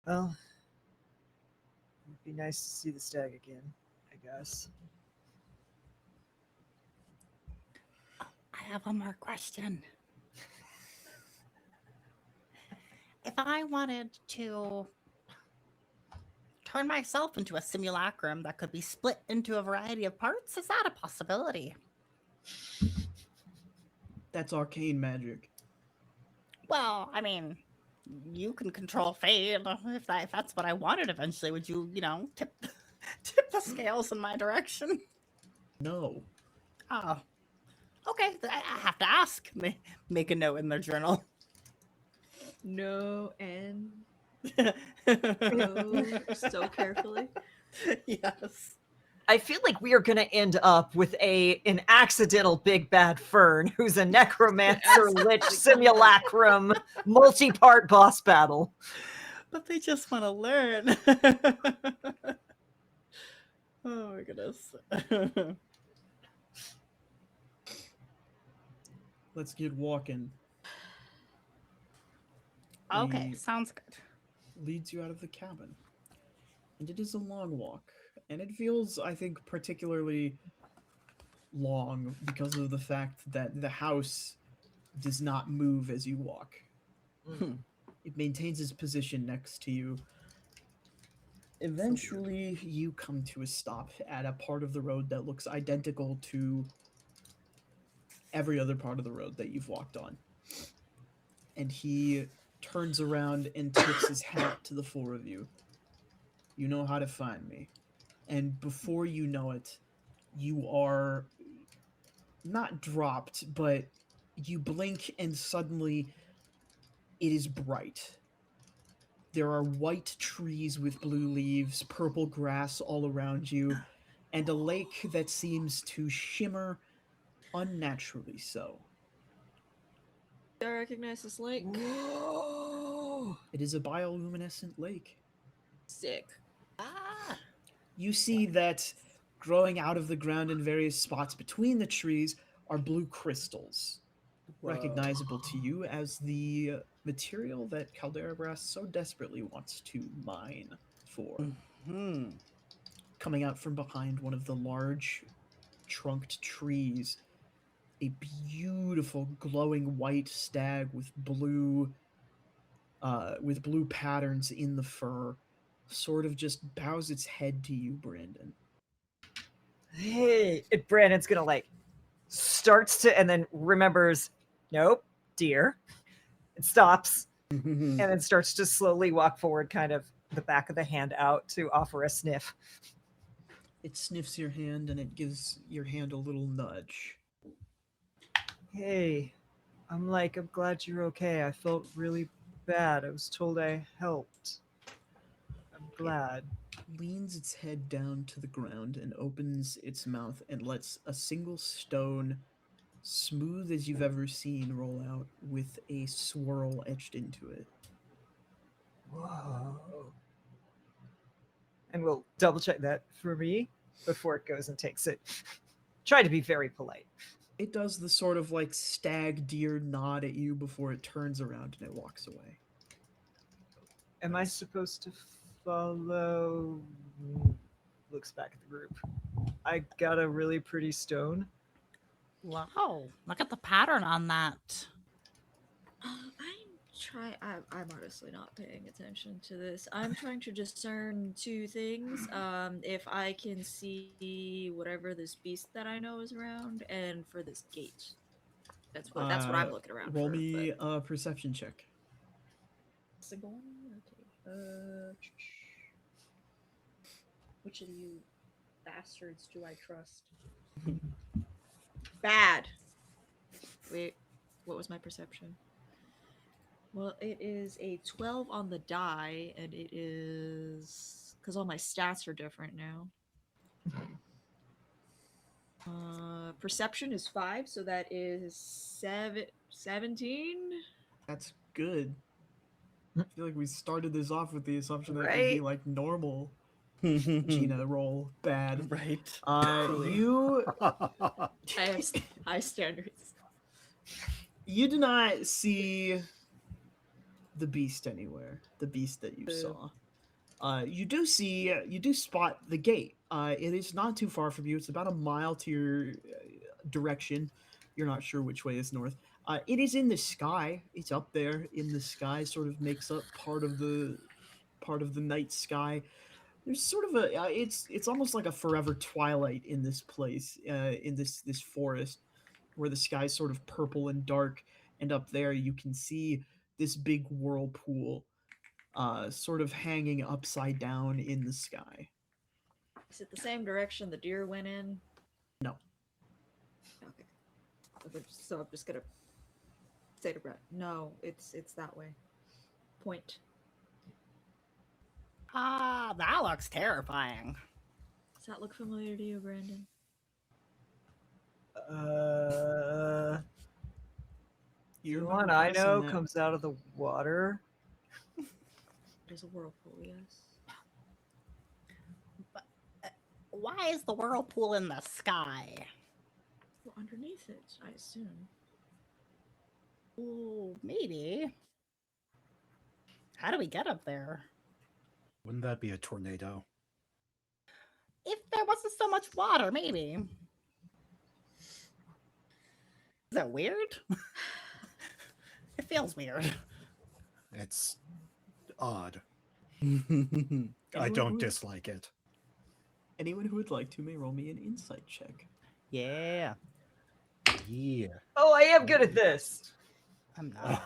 well, it'd be nice to see the stag again, I guess. I have one more question. If I wanted to turn myself into a simulacrum that could be split into a variety of parts, is that a possibility? That's arcane magic. Well, I mean, you can control fate. If that's what I wanted eventually, would you, tip tip the scales in my direction? No. Oh, okay. I have to ask. Make a note in their journal. No, and No. so carefully. Yes. I feel like we are going to end up with an accidental big bad fern who's a necromancer lich simulacrum multi-part boss battle. But they just want to learn. Oh my goodness. Let's get walking. Okay, He sounds good. leads you out of the cabin. And it is a long walk. And it feels, I think, particularly long because of the fact that the house does not move as you walk. Hmm. It maintains its position next to you. Eventually, you come to a stop at a part of the road that looks identical to every other part of the road that you've walked on. And he turns around and tips his hat to the four of you. You know how to find me. And before you know it, you are not dropped, but you blink and suddenly it is bright. There are white trees with blue leaves, purple grass all around you, and a lake that seems to shimmer unnaturally so. Do I recognize this lake? Whoa! It is a bioluminescent lake. Sick. Ah. You see that growing out of the ground in various spots between the trees are blue crystals, recognizable to you as the material that Caldera Brass so desperately wants to mine for. Hmm. Coming out from behind one of the large trunked trees, a beautiful glowing white stag with blue patterns in the fur sort of just bows its head to you, Brandon. Hey, Brandon's gonna like starts to and then remembers, nope, deer. It stops and then starts to slowly walk forward, kind of the back of the hand out to offer a sniff. It sniffs your hand and it gives your hand a little nudge. Hey, I'm glad you're okay. I felt really bad. I was told I helped. I'm glad. Leans its head down to the ground and opens its mouth and lets a single stone, smooth as you've ever seen, roll out with a swirl etched into it. Whoa. And we'll double check that for me before it goes and takes it. Try to be very polite. It does the sort of like stag deer nod at you before it turns around and it walks away. Am I supposed to follow? looks back at the group. I got a really pretty stone. Wow, look at the pattern on that. I'm honestly not paying attention to this. I'm trying to discern two things. If I can see whatever this beast that I know is around, and for this gate. That's what I'm looking around Roll for. me a perception check. Single one? Okay. Which of you bastards do I trust? Bad. Wait, what was my perception? Well, it is a 12 on the die, and it is because all my stats are different now. Perception is 5, so that is 17. That's good. I feel like we started this off with the assumption that it would be Right. like normal. Gina roll bad. Right. You I have high standards. you do not see the beast anywhere. The beast that you Boo. saw. You do spot the gate. It is not too far from you. It's about a mile to your direction. You're not sure which way is north. It is in the sky. It's up there in the sky. Sort of makes up part of the night sky. There's sort of a it's almost like a forever twilight in this place, in this forest, where the sky's sort of purple and dark, and up there you can see this big whirlpool, sort of hanging upside down in the sky. Is it the same direction the deer went in? No. Okay. So I'm just gonna say to Brett, no, it's that way. Point. Ah, that looks terrifying. Does that look familiar to you, Brandon? You The remember one I passing know that- comes out of the water. There's a whirlpool, yes. Why is the whirlpool in the sky? Well, underneath it, I assume. Ooh, maybe. How do we get up there? Wouldn't that be a tornado? If there wasn't so much water, maybe. Is that weird? It feels weird. It's odd. I Anyone don't who- dislike it. Anyone who would like to may roll me an insight check. Yeah, Yeah. Oh, I am good at this. I'm not.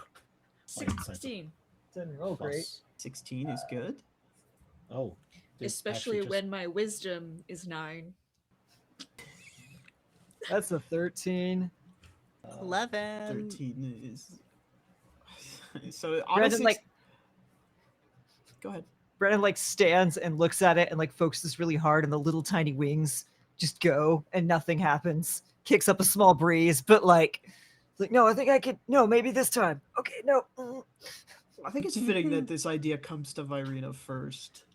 16. Didn't roll great. Plus- 16 is good. Oh. it Especially actually just- when my wisdom is 9. That's a 13. 11. 13 is so on a Brandon six... like Go ahead. Brennan like stands and looks at it and like focuses really hard, and the little tiny wings just go and nothing happens. Kicks up a small breeze, but like no, I think I could. No, maybe this time. Okay, no. I think it's fitting that this idea comes to Virena first.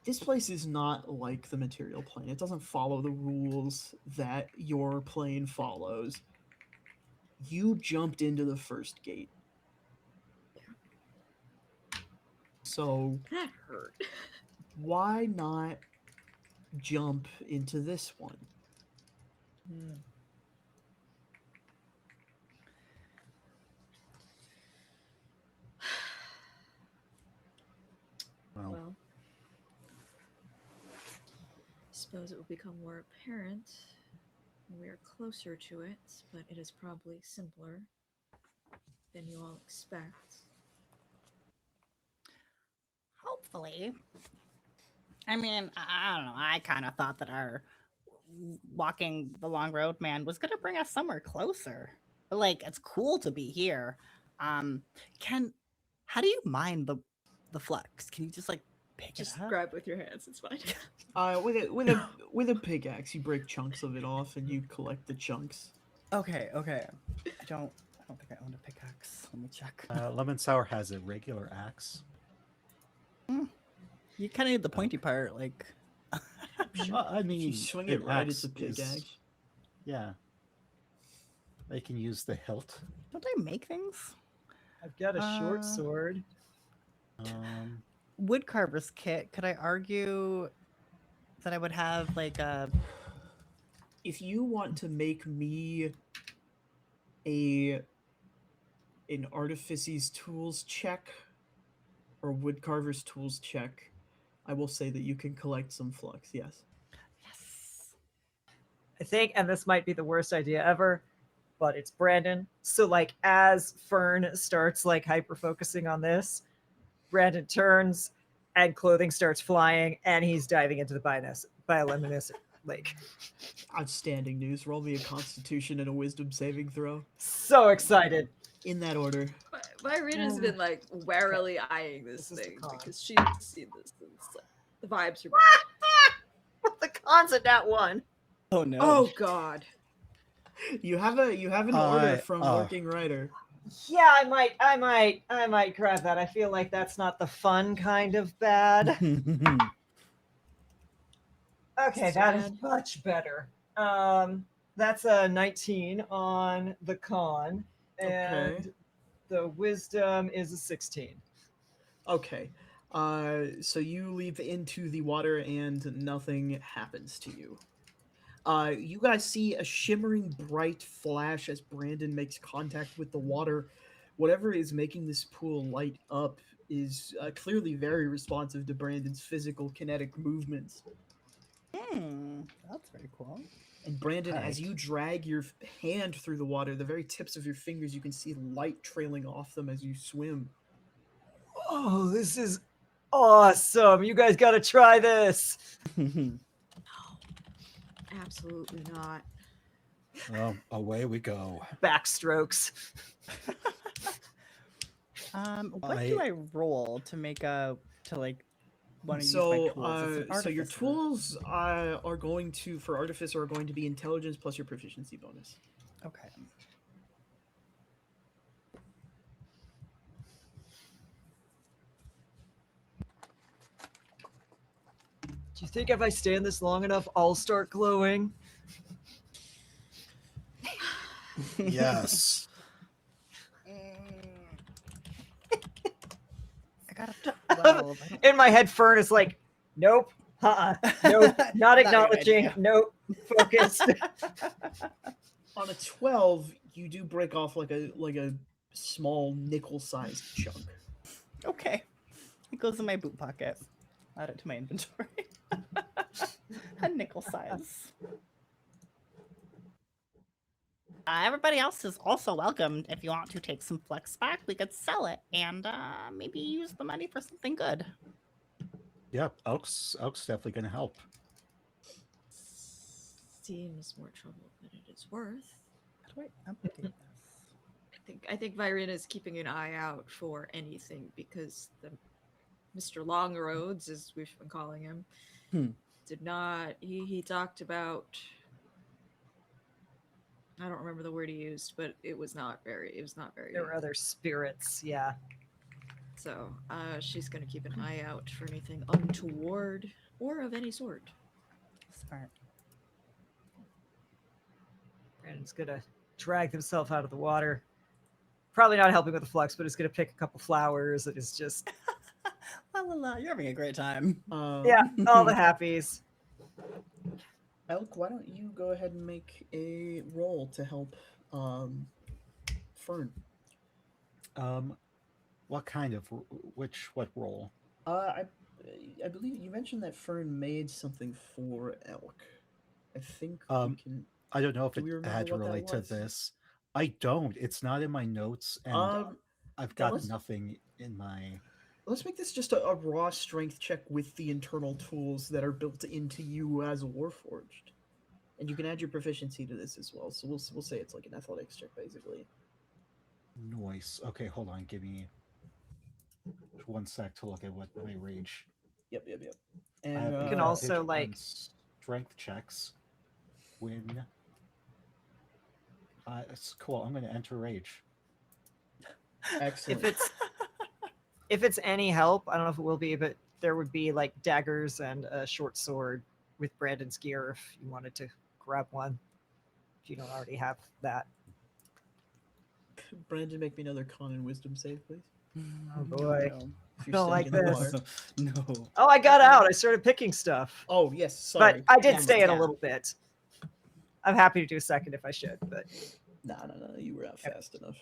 This place is not like the material plane. It doesn't follow the rules that your plane follows. You jumped into the first gate. So That hurt. why not jump into this one? Well, Well, I suppose it will become more apparent when we are closer to it, but it is probably simpler than you all expect. Hopefully. I mean, I don't know. I kind of thought that our walking the long road man was going to bring us somewhere closer. But, like, it's cool to be here. How do you mine the flux? Can you just like pick Just it up? grab with your hands, it's fine. With a pickaxe, you break chunks of it off and you collect the chunks. Okay. I don't think I own a pickaxe. Let me check. Lemon Sour has a regular axe. You kind of need the pointy part, like. Well, I mean, You swing an it right, it's a axe is- pickaxe. Yeah. They can use the hilt. Don't they make things? I've got a short Uh, sword. Um, Woodcarver's kit. Could I argue that I would have like a. If you want to make me a an artificer's tools check or woodcarver's tools check, I will say that you can collect some flux. Yes. Yes. I think, and this might be the worst idea ever, but it's Brandon. So like as Fern starts like hyper focusing on this, Brandon turns and clothing starts flying and he's diving into the bioluminescent lake. Outstanding news. Roll me a Constitution and a Wisdom saving throw. So excited. In that order. Rita's been like warily eyeing this This is the thing con. because she's seen this. And it's like, the vibes are bad. The con's at that one. Oh no. Oh god. You have an order from Working Writer. Yeah, I might grab that. I feel like that's not the fun kind of bad. Okay, that is Sad. much better. That's a 19 on the con, and Okay. the wisdom is a 16. Okay. So you leap into the water and nothing happens to you. You guys see a shimmering bright flash as Brandon makes contact with the water. Whatever is making this pool light up is clearly very responsive to Brandon's physical kinetic movements. That's very cool. And Brandon, as Right. you drag your hand through the water, the very tips of your fingers, you can see light trailing off them as you swim. Oh, this is awesome. You guys got to try this. Absolutely not. Well, away we go. Backstrokes. What do I roll to make a to like want to use my So, tools? It's an so your artificer. tools are going to, for Artificer, are going to be Intelligence plus your proficiency bonus. Okay. Do you think if I stand this long enough, I'll start glowing? Yes. I got a 12. In my head, Fern is like, nope, nope, not Not a good acknowledging, idea. nope, focused. On a 12, you do break off like a small nickel-sized chunk. Okay. It goes in my boot pocket. Add it to my inventory. A nickel size. Everybody else is also welcome. If you want to take some flex back, we could sell it and maybe use the money for something good. Yeah, Elk's definitely gonna help. Seems more trouble than it is worth. How do I update this? I think Virina is keeping an eye out for anything because the Mr. Longroads, as we've been calling him, did not. He talked about. I don't remember the word he used, but it was not very. It was not very. There were other spirits, yeah. So she's going to keep an eye out for anything untoward or of any sort. Smart. Brandon's gonna drag himself out of the water. Probably not helping with the flux, but is gonna pick a couple flowers and is just La la la, you're having a great time. yeah, all the happies. Elk, why don't you go ahead and make a roll to help Fern? What kind of what role? I believe you mentioned that Fern made something for Elk. I think we can. I don't know if Do we it remember had to what that relate to was? this. I don't. It's not in my notes, and I've then got let's- nothing in my. Let's make this just a raw strength check with the internal tools that are built into you as a Warforged, and you can add your proficiency to this as well. So we'll say it's like an athletics check basically. Noise. Okay, hold on. Give me 1 sec to look at what my rage. Yep. I And have You can advantage also, on like- strength checks. When. It's cool. I'm going to enter rage. excellent. If it's any help, I don't know if it will be, but there would be like daggers and a short sword with Brandon's gear if you wanted to grab one. If you don't already have that. Brandon, make me another con and wisdom save, please. Oh boy. If you're Don't staying like in the this. water. No. Oh, I got out. I started picking stuff. Oh yes, sorry. But I did Never stay mind. in a little bit. I'm happy to do a second if I should, but No, you were out fast enough.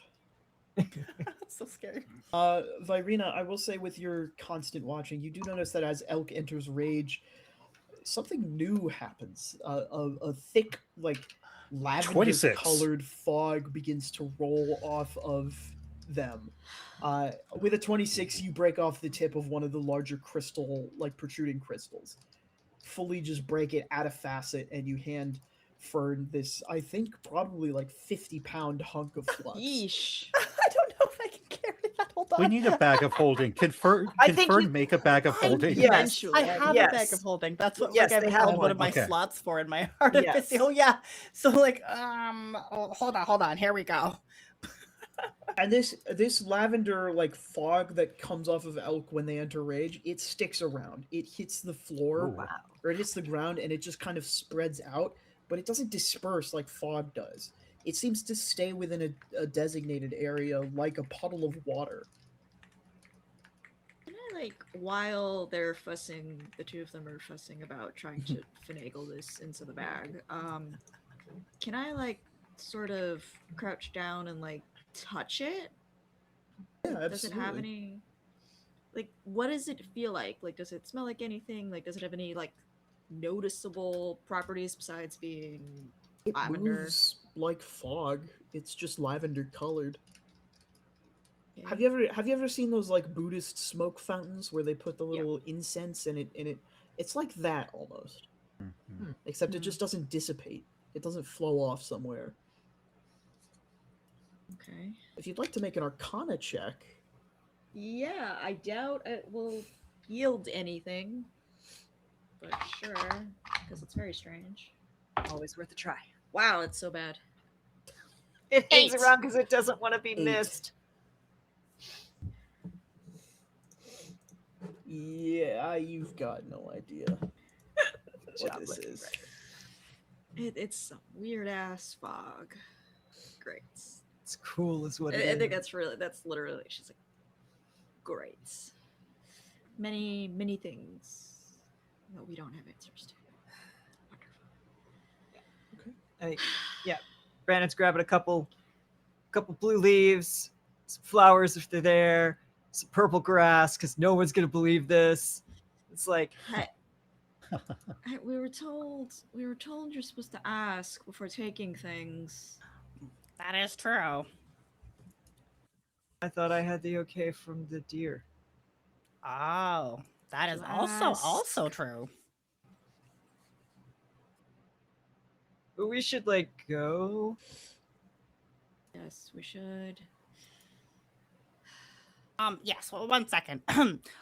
so scary. Virina, I will say with your constant watching, you do notice that as Elk enters rage, something new happens. A thick, like, 26. lavender-colored fog begins to roll off of them. With a 26, you break off the tip of one of the larger crystal, like, protruding crystals. Fully just break it at a facet, and you hand Fern this, I think, probably, like, 50-pound hunk of flux. Yeesh. I don't know if I can carry that. Hold on. We need a bag of holding. Can Fern, I can think Fern you- make a bag of I- holding? Yes. Eventually. I have a bag Yes. of holding. That's what Yes, like they I have have one of one. my Okay. slots for in my Yes. artifice. Oh yeah. So like hold on. Here we go. And this lavender like fog that comes off of Elk when they enter rage, it sticks around. It hits the floor Ooh. wow. or it hits the ground and it just kind of spreads out, but it doesn't disperse like fog does. It seems to stay within a designated area like a puddle of water. Can I, like, while they're fussing, the two of them are fussing about trying to finagle this into the bag, can I, like, sort of crouch down and, like, touch it? Yeah, Does it have absolutely. any, like, what does it feel like? Like, does it smell like anything? Like, does it have any, like, noticeable properties besides being It lavender? moves like fog. It's just lavender colored. Okay. Have you ever seen those like Buddhist smoke fountains where they put the Yeah. little incense it's like that almost. Mhm. Except it Mhm. just doesn't dissipate. It doesn't flow off somewhere. Okay. If you'd like to make an arcana check, Yeah, I doubt it will yield anything. But sure, because it's very strange. Always worth a try. Wow, it's so bad. It hangs 8. around because it doesn't want to be 8. missed. yeah, you've got no idea what Job this looking is. right. It's some weird ass fog. Great. It's cool, is what it I think is. that's literally. She's like, great. Many things that we don't have answers to. Wonderful. I think, yeah, Brandon's grabbing a couple blue leaves, some flowers if they're there, some purple grass because no one's gonna believe this. It's like, We were told you're supposed to ask before taking things. That is true. I thought I had the okay from the deer. Oh, that is To also ask. true. But we should like go. Yes, we should. Yes, well, 1 second.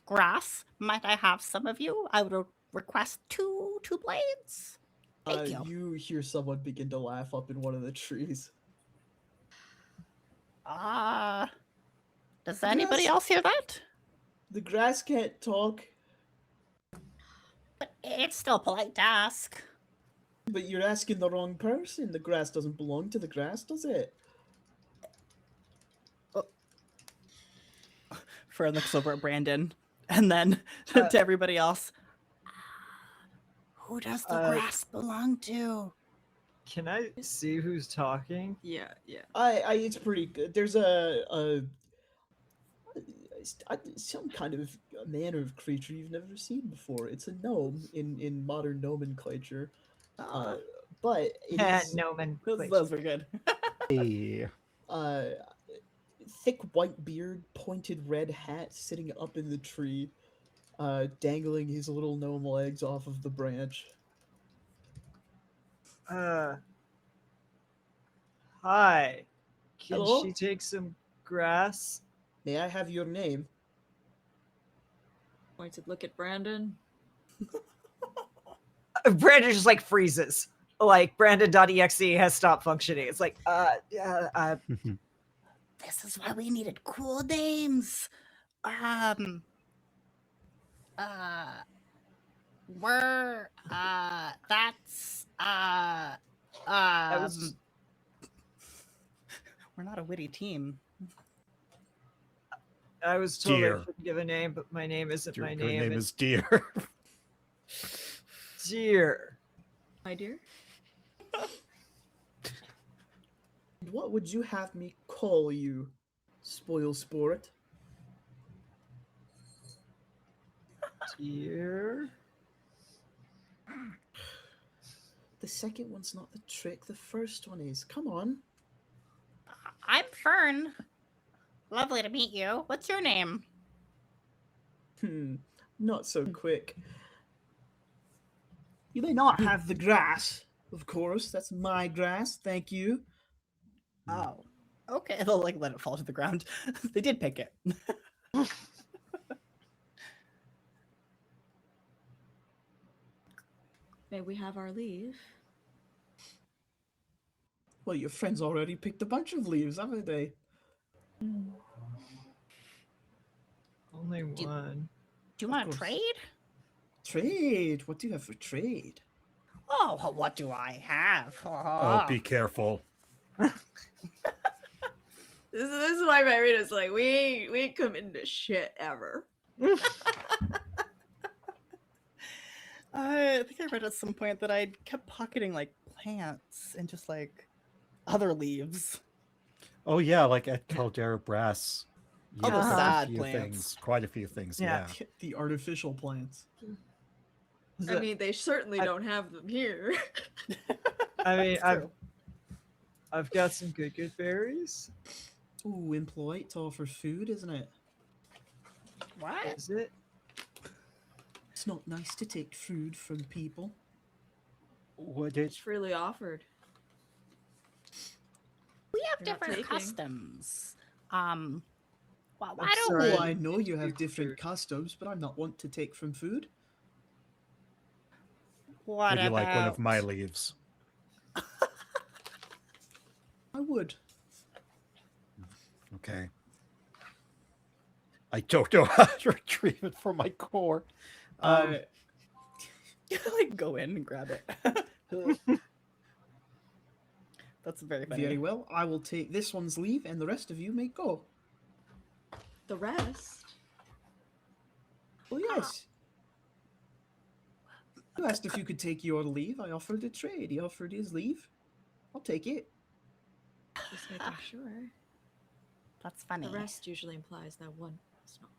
Grass, might I have some of you? I would request two blades. Thank you. You hear someone begin to laugh up in one of the trees. Does anybody Yes. else hear that? The grass can't talk, But it's still polite to ask. but you're asking the wrong person. The grass doesn't belong to the grass, does it? Fern looks over at Brandon and then Uh, to everybody else. Who does the uh, grass belong to? Can I see who's talking? Yeah, yeah. It's pretty good. There's some kind of manner of creature you've never seen before. It's a gnome in modern nomenclature, but it is Nomenclature. Those were good. Hey. thick white beard, pointed red hat, sitting up in the tree, dangling his little gnome legs off of the branch. Hi. Can Hello? she take some grass? May I have your name? Pointed look at Brandon. Brandon just like freezes. Like Brandon.exe has stopped functioning. It's like, This is why we needed cool names. We're that's was- we're not a witty team. I was told I Deer. shouldn't give a name, but my name isn't Your my name name. is Deer. Deer. My dear. What would you have me call you, spoil sport? Deer. The second one's not the trick. The first one is. Come on. I'm Fern. Lovely to meet you. What's your name? Not so quick. You may not have the grass, of course. That's my grass. Thank you. Oh. Okay, they'll like let it fall to the ground. They did pick it. May we have our leave? Well, your friends already picked a bunch of leaves, haven't they? Only one. Do you Of want course. to trade? Trade. What do you have for trade? Oh, what do I have? Oh, be careful. This is why Marina's like, we ain't come into shit ever. I think I read at some point that I kept pocketing like plants and just like other leaves. Oh yeah, like at Caldera Brass. Oh, the sad few plants. things, quite a few things. Yeah. Yeah. The artificial plants. I mean, they certainly don't have them here. I mean, It's I've true. I've got some good berries. Ooh, impolite to offer food, isn't it? What? Is it? It's not nice to take food from people. Would It's it? freely offered. We have You're not different taking. customs. Well, I'm I don't sorry. Oh, we? I know you have Take different food. customs, but I'm not one to take from food. What Would you about? like one of my leaves? I would. Okay. I don't know how to retrieve it from my core. Like go in and grab it. That's very funny. Very well. I will take this one's leave, and the rest of you may go. The rest? Oh yes. You asked if you could take your leave. I offered a trade. He offered his leave. I'll take it. Just making sure. That's funny. The rest usually implies that one is not.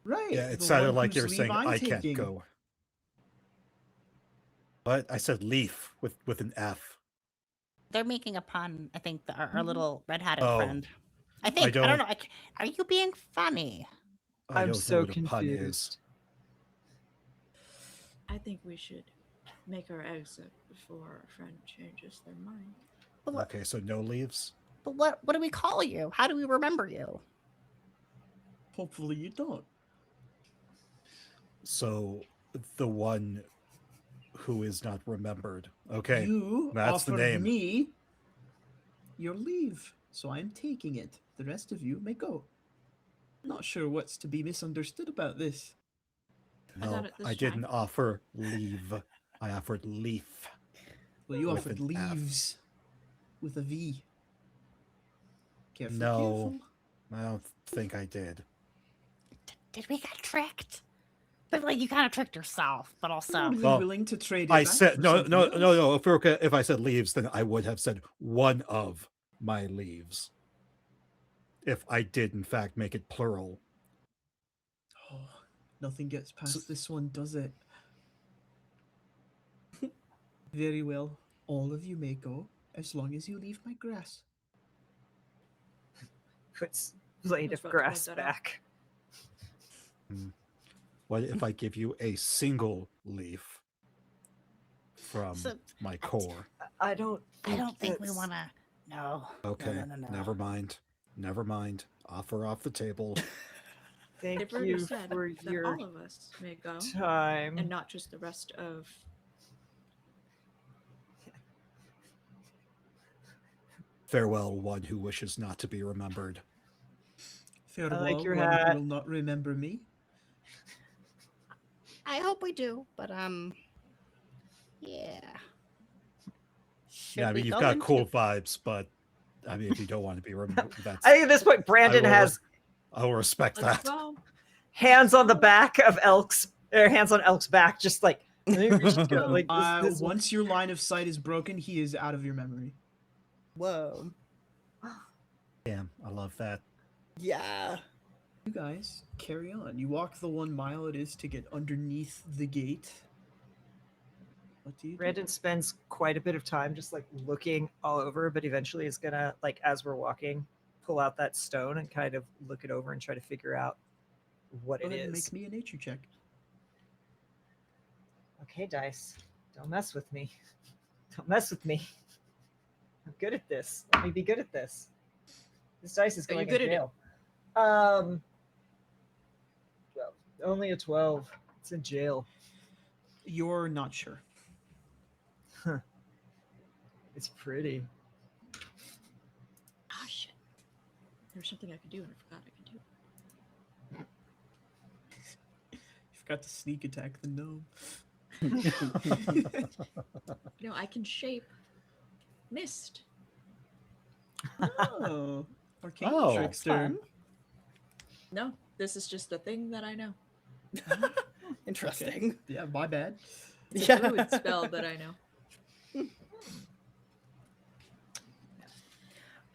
Right. Yeah, it the sounded one like whose you were leave saying I'm I can't taking. go. But I said leaf with an F. They're making a pun. I think our Mhm. little red-hatted Oh. friend. I think. I don't don't- know. Are you being funny? I I'm don't so know what a pun is. confused. I think we should make our exit before our friend changes their mind. But what, Okay, so no leaves. but what do we call you? How do we remember you? Hopefully you don't. So the one who is not remembered. Okay, You that's the offered name. me your leave, so I'm taking it. The rest of you may go. Not sure what's to be misunderstood about this. I No, got it this I didn't time. offer leave. I offered leaf. Well, you With offered an F. leaves with a V. Careful, No. careful. I don't think I did. Did we get tricked? But like you kind of tricked yourself, but also Totally Well, willing to trade it I back said for no, something no, else. no, no. If I said leaves, then I would have said one of my leaves. If I did, in fact, make it plural. Oh, nothing gets past this one, does it? Very well. All of you may go, as long as you leave my grass. Puts blade was of about to point grass that out. back. What if I give you a single leaf from So, my core? I don't think we that's- want to. No. Okay, No. never mind. Never mind. Offer off the table. Thank They've already you said for that your all of us may go, time. and not just the rest of. Farewell, one who wishes not to be remembered. Farewell, your one hat. who will not remember me. I hope we do, but yeah. Should Yeah, I we mean, you've go got into- cool vibes, but I mean, if you don't want to be remembered, that's I think at this point, Brandon will has I will respect Let's that. go. Hands on the back of Elk's, or hands on Elk's back, just like, we're just gonna, like this. Once your line of sight is broken, he is out of your memory. Whoa. Damn, I love that. Yeah. You guys carry on. You walk the 1 mile it is to get underneath the gate. What do you do? Brandon spends quite a bit of time just like looking all over, but eventually is gonna, like, as we're walking, pull out that stone and kind of look it over and try to figure out what Go it ahead and is. make me a nature check. Okay, dice, don't mess with me. Don't mess with me. I'm good at this. Let me be good at this. This dice is Are you going good in at it? jail. 12. Only a 12. It's in jail. You're not sure. It's pretty. Ah, shit. There's something I could do and I forgot I could do. You forgot to sneak attack the gnome. No, I can shape mist. Oh, arcane Oh. That's trickster. fun. No, this is just a thing that I know. Interesting. Yeah, my bad. It's a druid spell that I know.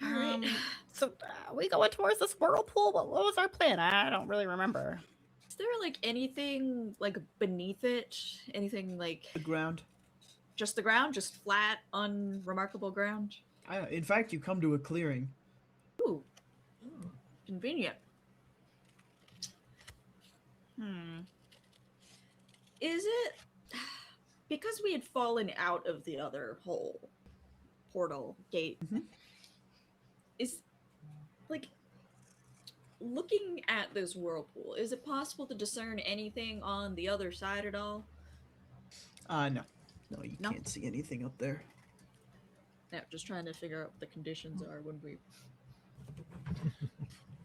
All right. So we going towards this whirlpool? What was our plan? I don't really remember. Is there like anything like beneath it? Anything like The ground. just the ground? Just flat, unremarkable ground? In fact, you come to a clearing. Ooh. Convenient. Is it because we had fallen out of the other hole portal gate? Mhm. Is like looking at this whirlpool, is it possible to discern anything on the other side at all? No. No, you No? can't see anything up there. Yeah, just trying to figure out what the conditions are when we.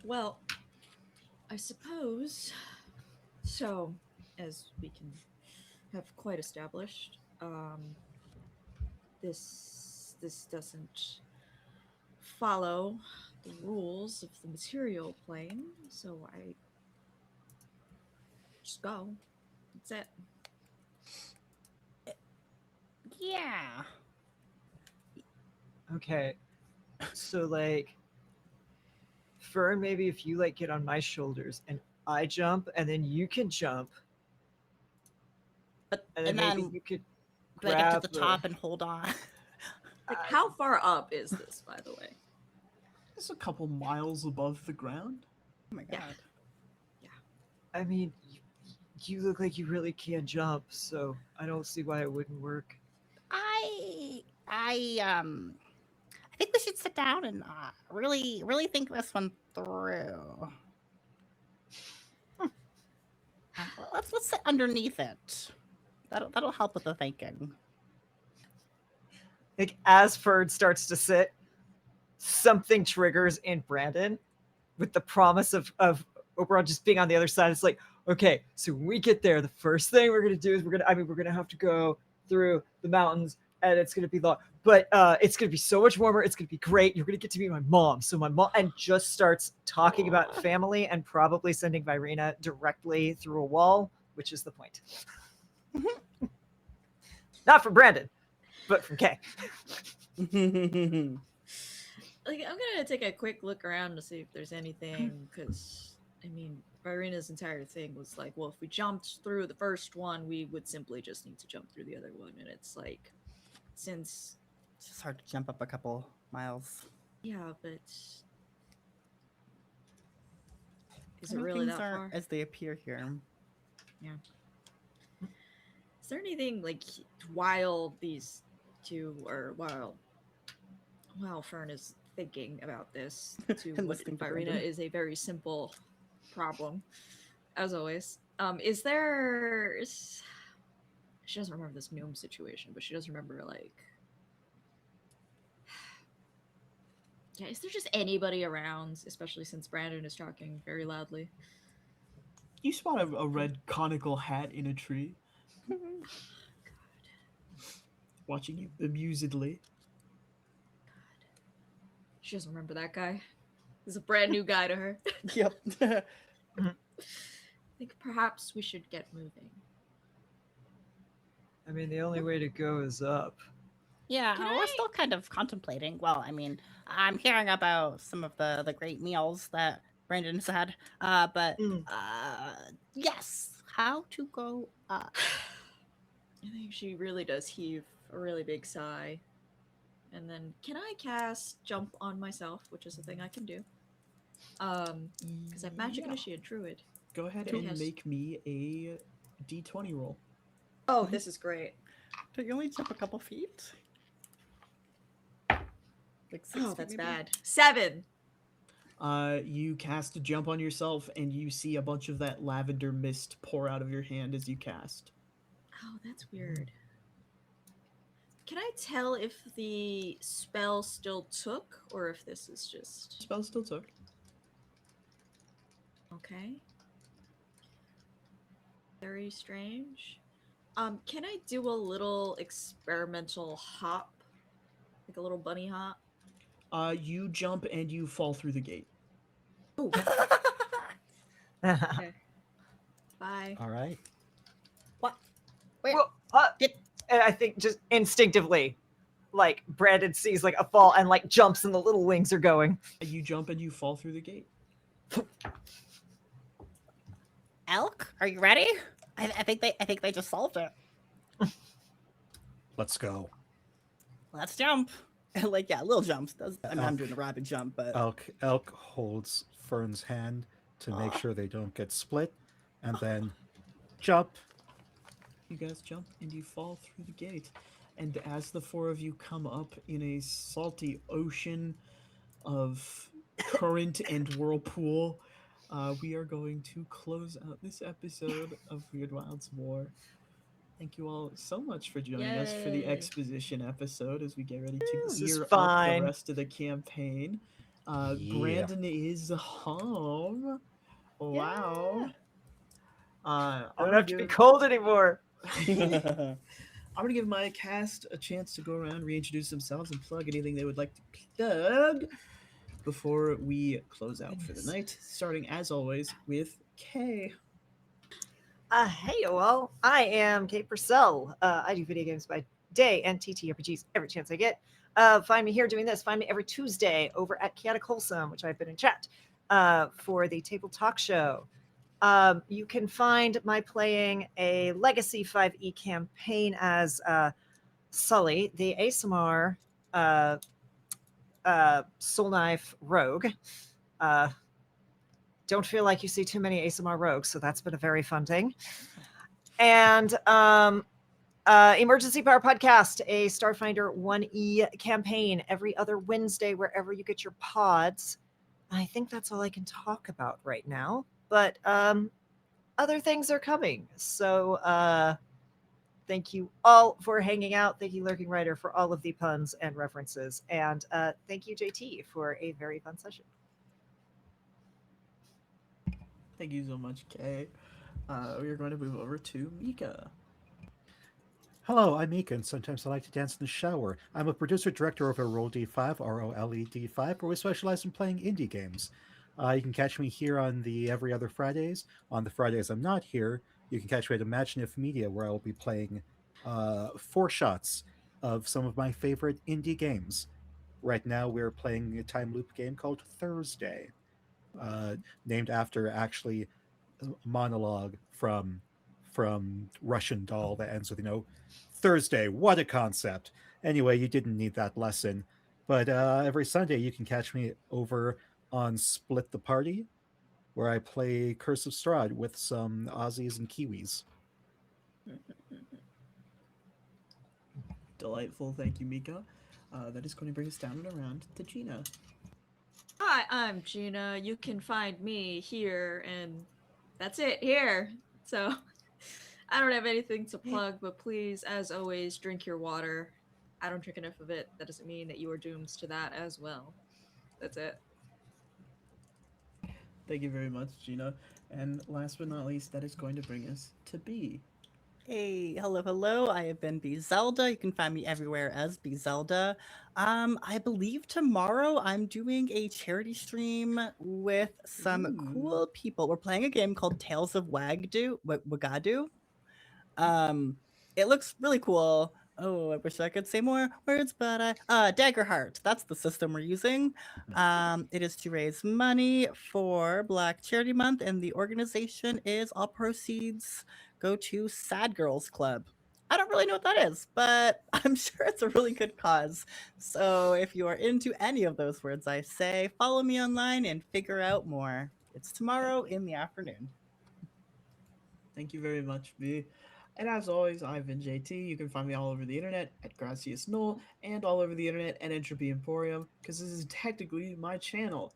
Well, I suppose. So, as we can have quite established, this doesn't follow the rules of the material plane, so I just go. That's it. Yeah. Okay. So like Fern, maybe if you like get on my shoulders and I jump and then you can jump. But And then and maybe then you could I get grab to the top and hold on. Like, how far up is this, by the way? It's a couple miles above the ground. Oh my Yeah. god. I mean, you look like you really can jump, so I don't see why it wouldn't work. I think we should sit down and really think this one through. Let's sit underneath it. That'll help with the thinking. Like as Ferd starts to sit, something triggers in Brandon with the promise of Oberon just being on the other side. It's like, okay, so when we get there, the first thing we're gonna do is we're gonna have to go through the mountains and it's gonna be long, but it's gonna be so much warmer, it's gonna be great. You're gonna get to meet my mom. So my mom, and just starts talking about family and probably sending Virena directly through a wall, which is the point. Not from Brandon, but from Kay. Like, I'm gonna take a quick look around to see if there's anything, because I mean, Virena's entire thing was like, well, if we jumped through the first one, we would simply just need to jump through the other one, and it's like, since It's just hard to jump up a couple miles. yeah, but is I it mean, really things that aren't far? as they appear here. Is there anything like while these two, or while Fern is thinking about this, to And what listening to Virena Brandon. is a very simple problem, as always. Is there? She doesn't remember this gnome situation, but she does remember like. Yeah, is there just anybody around, especially since Brandon is talking very loudly? You spot a red conical hat in a tree, watching you amusedly. She doesn't remember that guy. This is a brand new guy to her. Yep. I think perhaps we should get moving. I mean, the only way to go is up. Yeah, Can we're I- still kind of contemplating. Well, I mean, I'm hearing about some of the great meals that Brandon's had. But Mm. yes, how to go up? I think she really does heave a really big sigh. And then, can I cast Jump on myself, which is a thing I can do? Because I have Magic Yeah. Initiate Druid. Go ahead Who and has- make me a d20 roll. Oh, this is great. Do you only jump a couple feet? Like 6 Oh, feet, that's maybe? bad. 7. You cast a jump on yourself, and you see a bunch of that lavender mist pour out of your hand as you cast. Oh, that's weird. Can I tell if the spell still took, or if this is just Spell still took. okay? Very strange. Can I do a little experimental hop, like a little bunny hop? You jump and you fall through the gate. Oh, okay. Bye. All right. What? Where? Well, Get- and I think just instinctively, like Brandon sees like a fall and like jumps and the little wings are going. You jump and you fall through the gate. Elk, are you ready? I think they just solved it. Let's go. Let's jump. Like, yeah, little jumps. I'm Elk. doing a rapid jump, but Elk holds Fern's hand to make sure they don't get split, and then jump. You guys jump and you fall through the gate. And as the four of you come up in a salty ocean of current and whirlpool, we are going to close out this episode of Weird Wilds War. Thank you all so much for joining us for the Yay. exposition episode as we get ready to This is gear up fine. the rest of the campaign. Yeah. Brandon is home. Wow. I don't have to be cold anymore. I'm gonna give my cast a chance to go around, reintroduce themselves, and plug anything they would like to plug before we close out for the night. Starting as always with Kay. Hey, all. I am Kate Purcell. I do video games by day and TTRPGs every chance I get. Find me here doing this. Find me every Tuesday over at Chaotic Wholesome, which I've been in chat for the Table Talk Show. You can find my playing a Legacy 5e campaign as Sully, the ASMR Soul Knife Rogue. Don't feel like you see too many ASMR rogues, so that's been a very fun thing. And Emergency Power Podcast, a Starfinder 1E campaign every other Wednesday, wherever you get your pods. I think that's all I can talk about right now, but other things are coming. So thank you all for hanging out. Thank you, Lurking Writer, for all of the puns and references. And thank you, JT, for a very fun session. Thank you so much, Kay. We are going to move over to Mika. Hello, I'm Mika, and sometimes I like to dance in the shower. I'm a producer-director over at Roll D5, ROLED5, where we specialize in playing indie games. You can catch me here on the every other Fridays. On the Fridays I'm not here, you can catch me at Imaginative Media, where I will be playing 4 shots of some of my favorite indie games. Right now we're playing a time loop game called Thursday, named after actually a monologue from Russian Doll that ends with, Thursday, what a concept. Anyway, you didn't need that lesson. But every Sunday you can catch me over on Split the Party, where I play Curse of Strahd with some Aussies and Kiwis. Delightful. Thank you, Mika. That is going to bring us down and around to Gina. Hi, I'm Gina. You can find me here, and that's it here. So I don't have anything to plug, but please, as always, drink your water. I don't drink enough of it. That doesn't mean that you are doomed to that as well. That's it. Thank you very much, Gina. And last but not least, that is going to bring us to B. Hey, hello, hello. I have been Zelda. You can find me everywhere as Zelda. I believe tomorrow I'm doing a charity stream with some Ooh. cool people. We're playing a game called Tales of Wagadu. Um, it looks really cool. Oh, I wish I could say more words, but Daggerheart. That's the system we're using. It is to raise money for Black Charity Month, and the organization is all proceeds go to Sad Girls Club. I don't really know what that is, but I'm sure it's a really good cause. So if you are into any of those words I say, follow me online and figure out more. It's tomorrow in the afternoon. Thank you very much, B. And as always, I've been JT. You can find me all over the internet at Gracias Null and all over the internet at Entropy Emporium because this is technically my channel.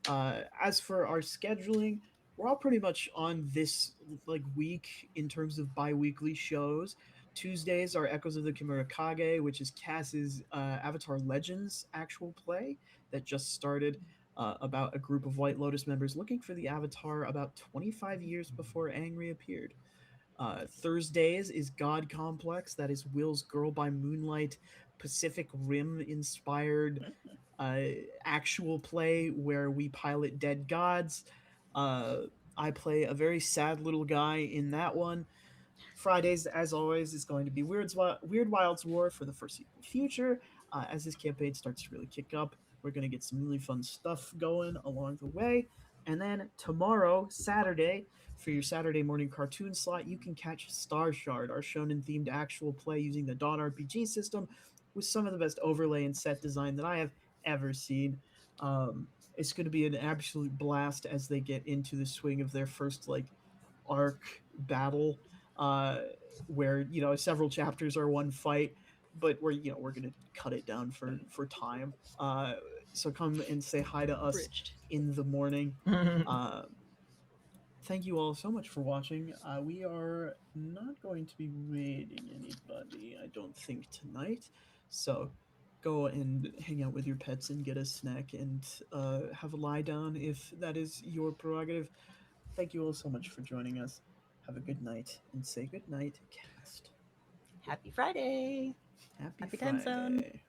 As for our scheduling, we're all pretty much on this like week in terms of bi-weekly shows. Tuesdays are Echoes of the Kimurakage, which is Cass's Avatar Legends actual play that just started about a group of White Lotus members looking for the Avatar about 25 years before Angry appeared. Thursdays is God Complex, that is Will's Girl by Moonlight Pacific Rim inspired uh, actual play where we pilot dead gods. Uh, I play a very sad little guy in that one. Fridays, as always, is going to be Weird Wilds War for the foreseeable future. As this campaign starts to really kick up, we're going to get some really fun stuff going along the way. And then tomorrow, Saturday, for your Saturday morning cartoon slot, you can catch Star Shard, our shonen themed actual play using the Dawn RPG system with some of the best overlay and set design that I have ever seen. It's going to be an absolute blast as they get into the swing of their first like arc battle, uh, where several chapters are one fight, but we're gonna cut it down for time. So come and say hi to us Bridged. in the morning. Uh, Thank you all so much for watching. We are not going to be raiding anybody, I don't think, tonight. So go and hang out with your pets and get a snack and have a lie down if that is your prerogative. Thank you all so much for joining us. Have a good night and say good night, cast. Happy Friday. Happy Happy time zone. Friday.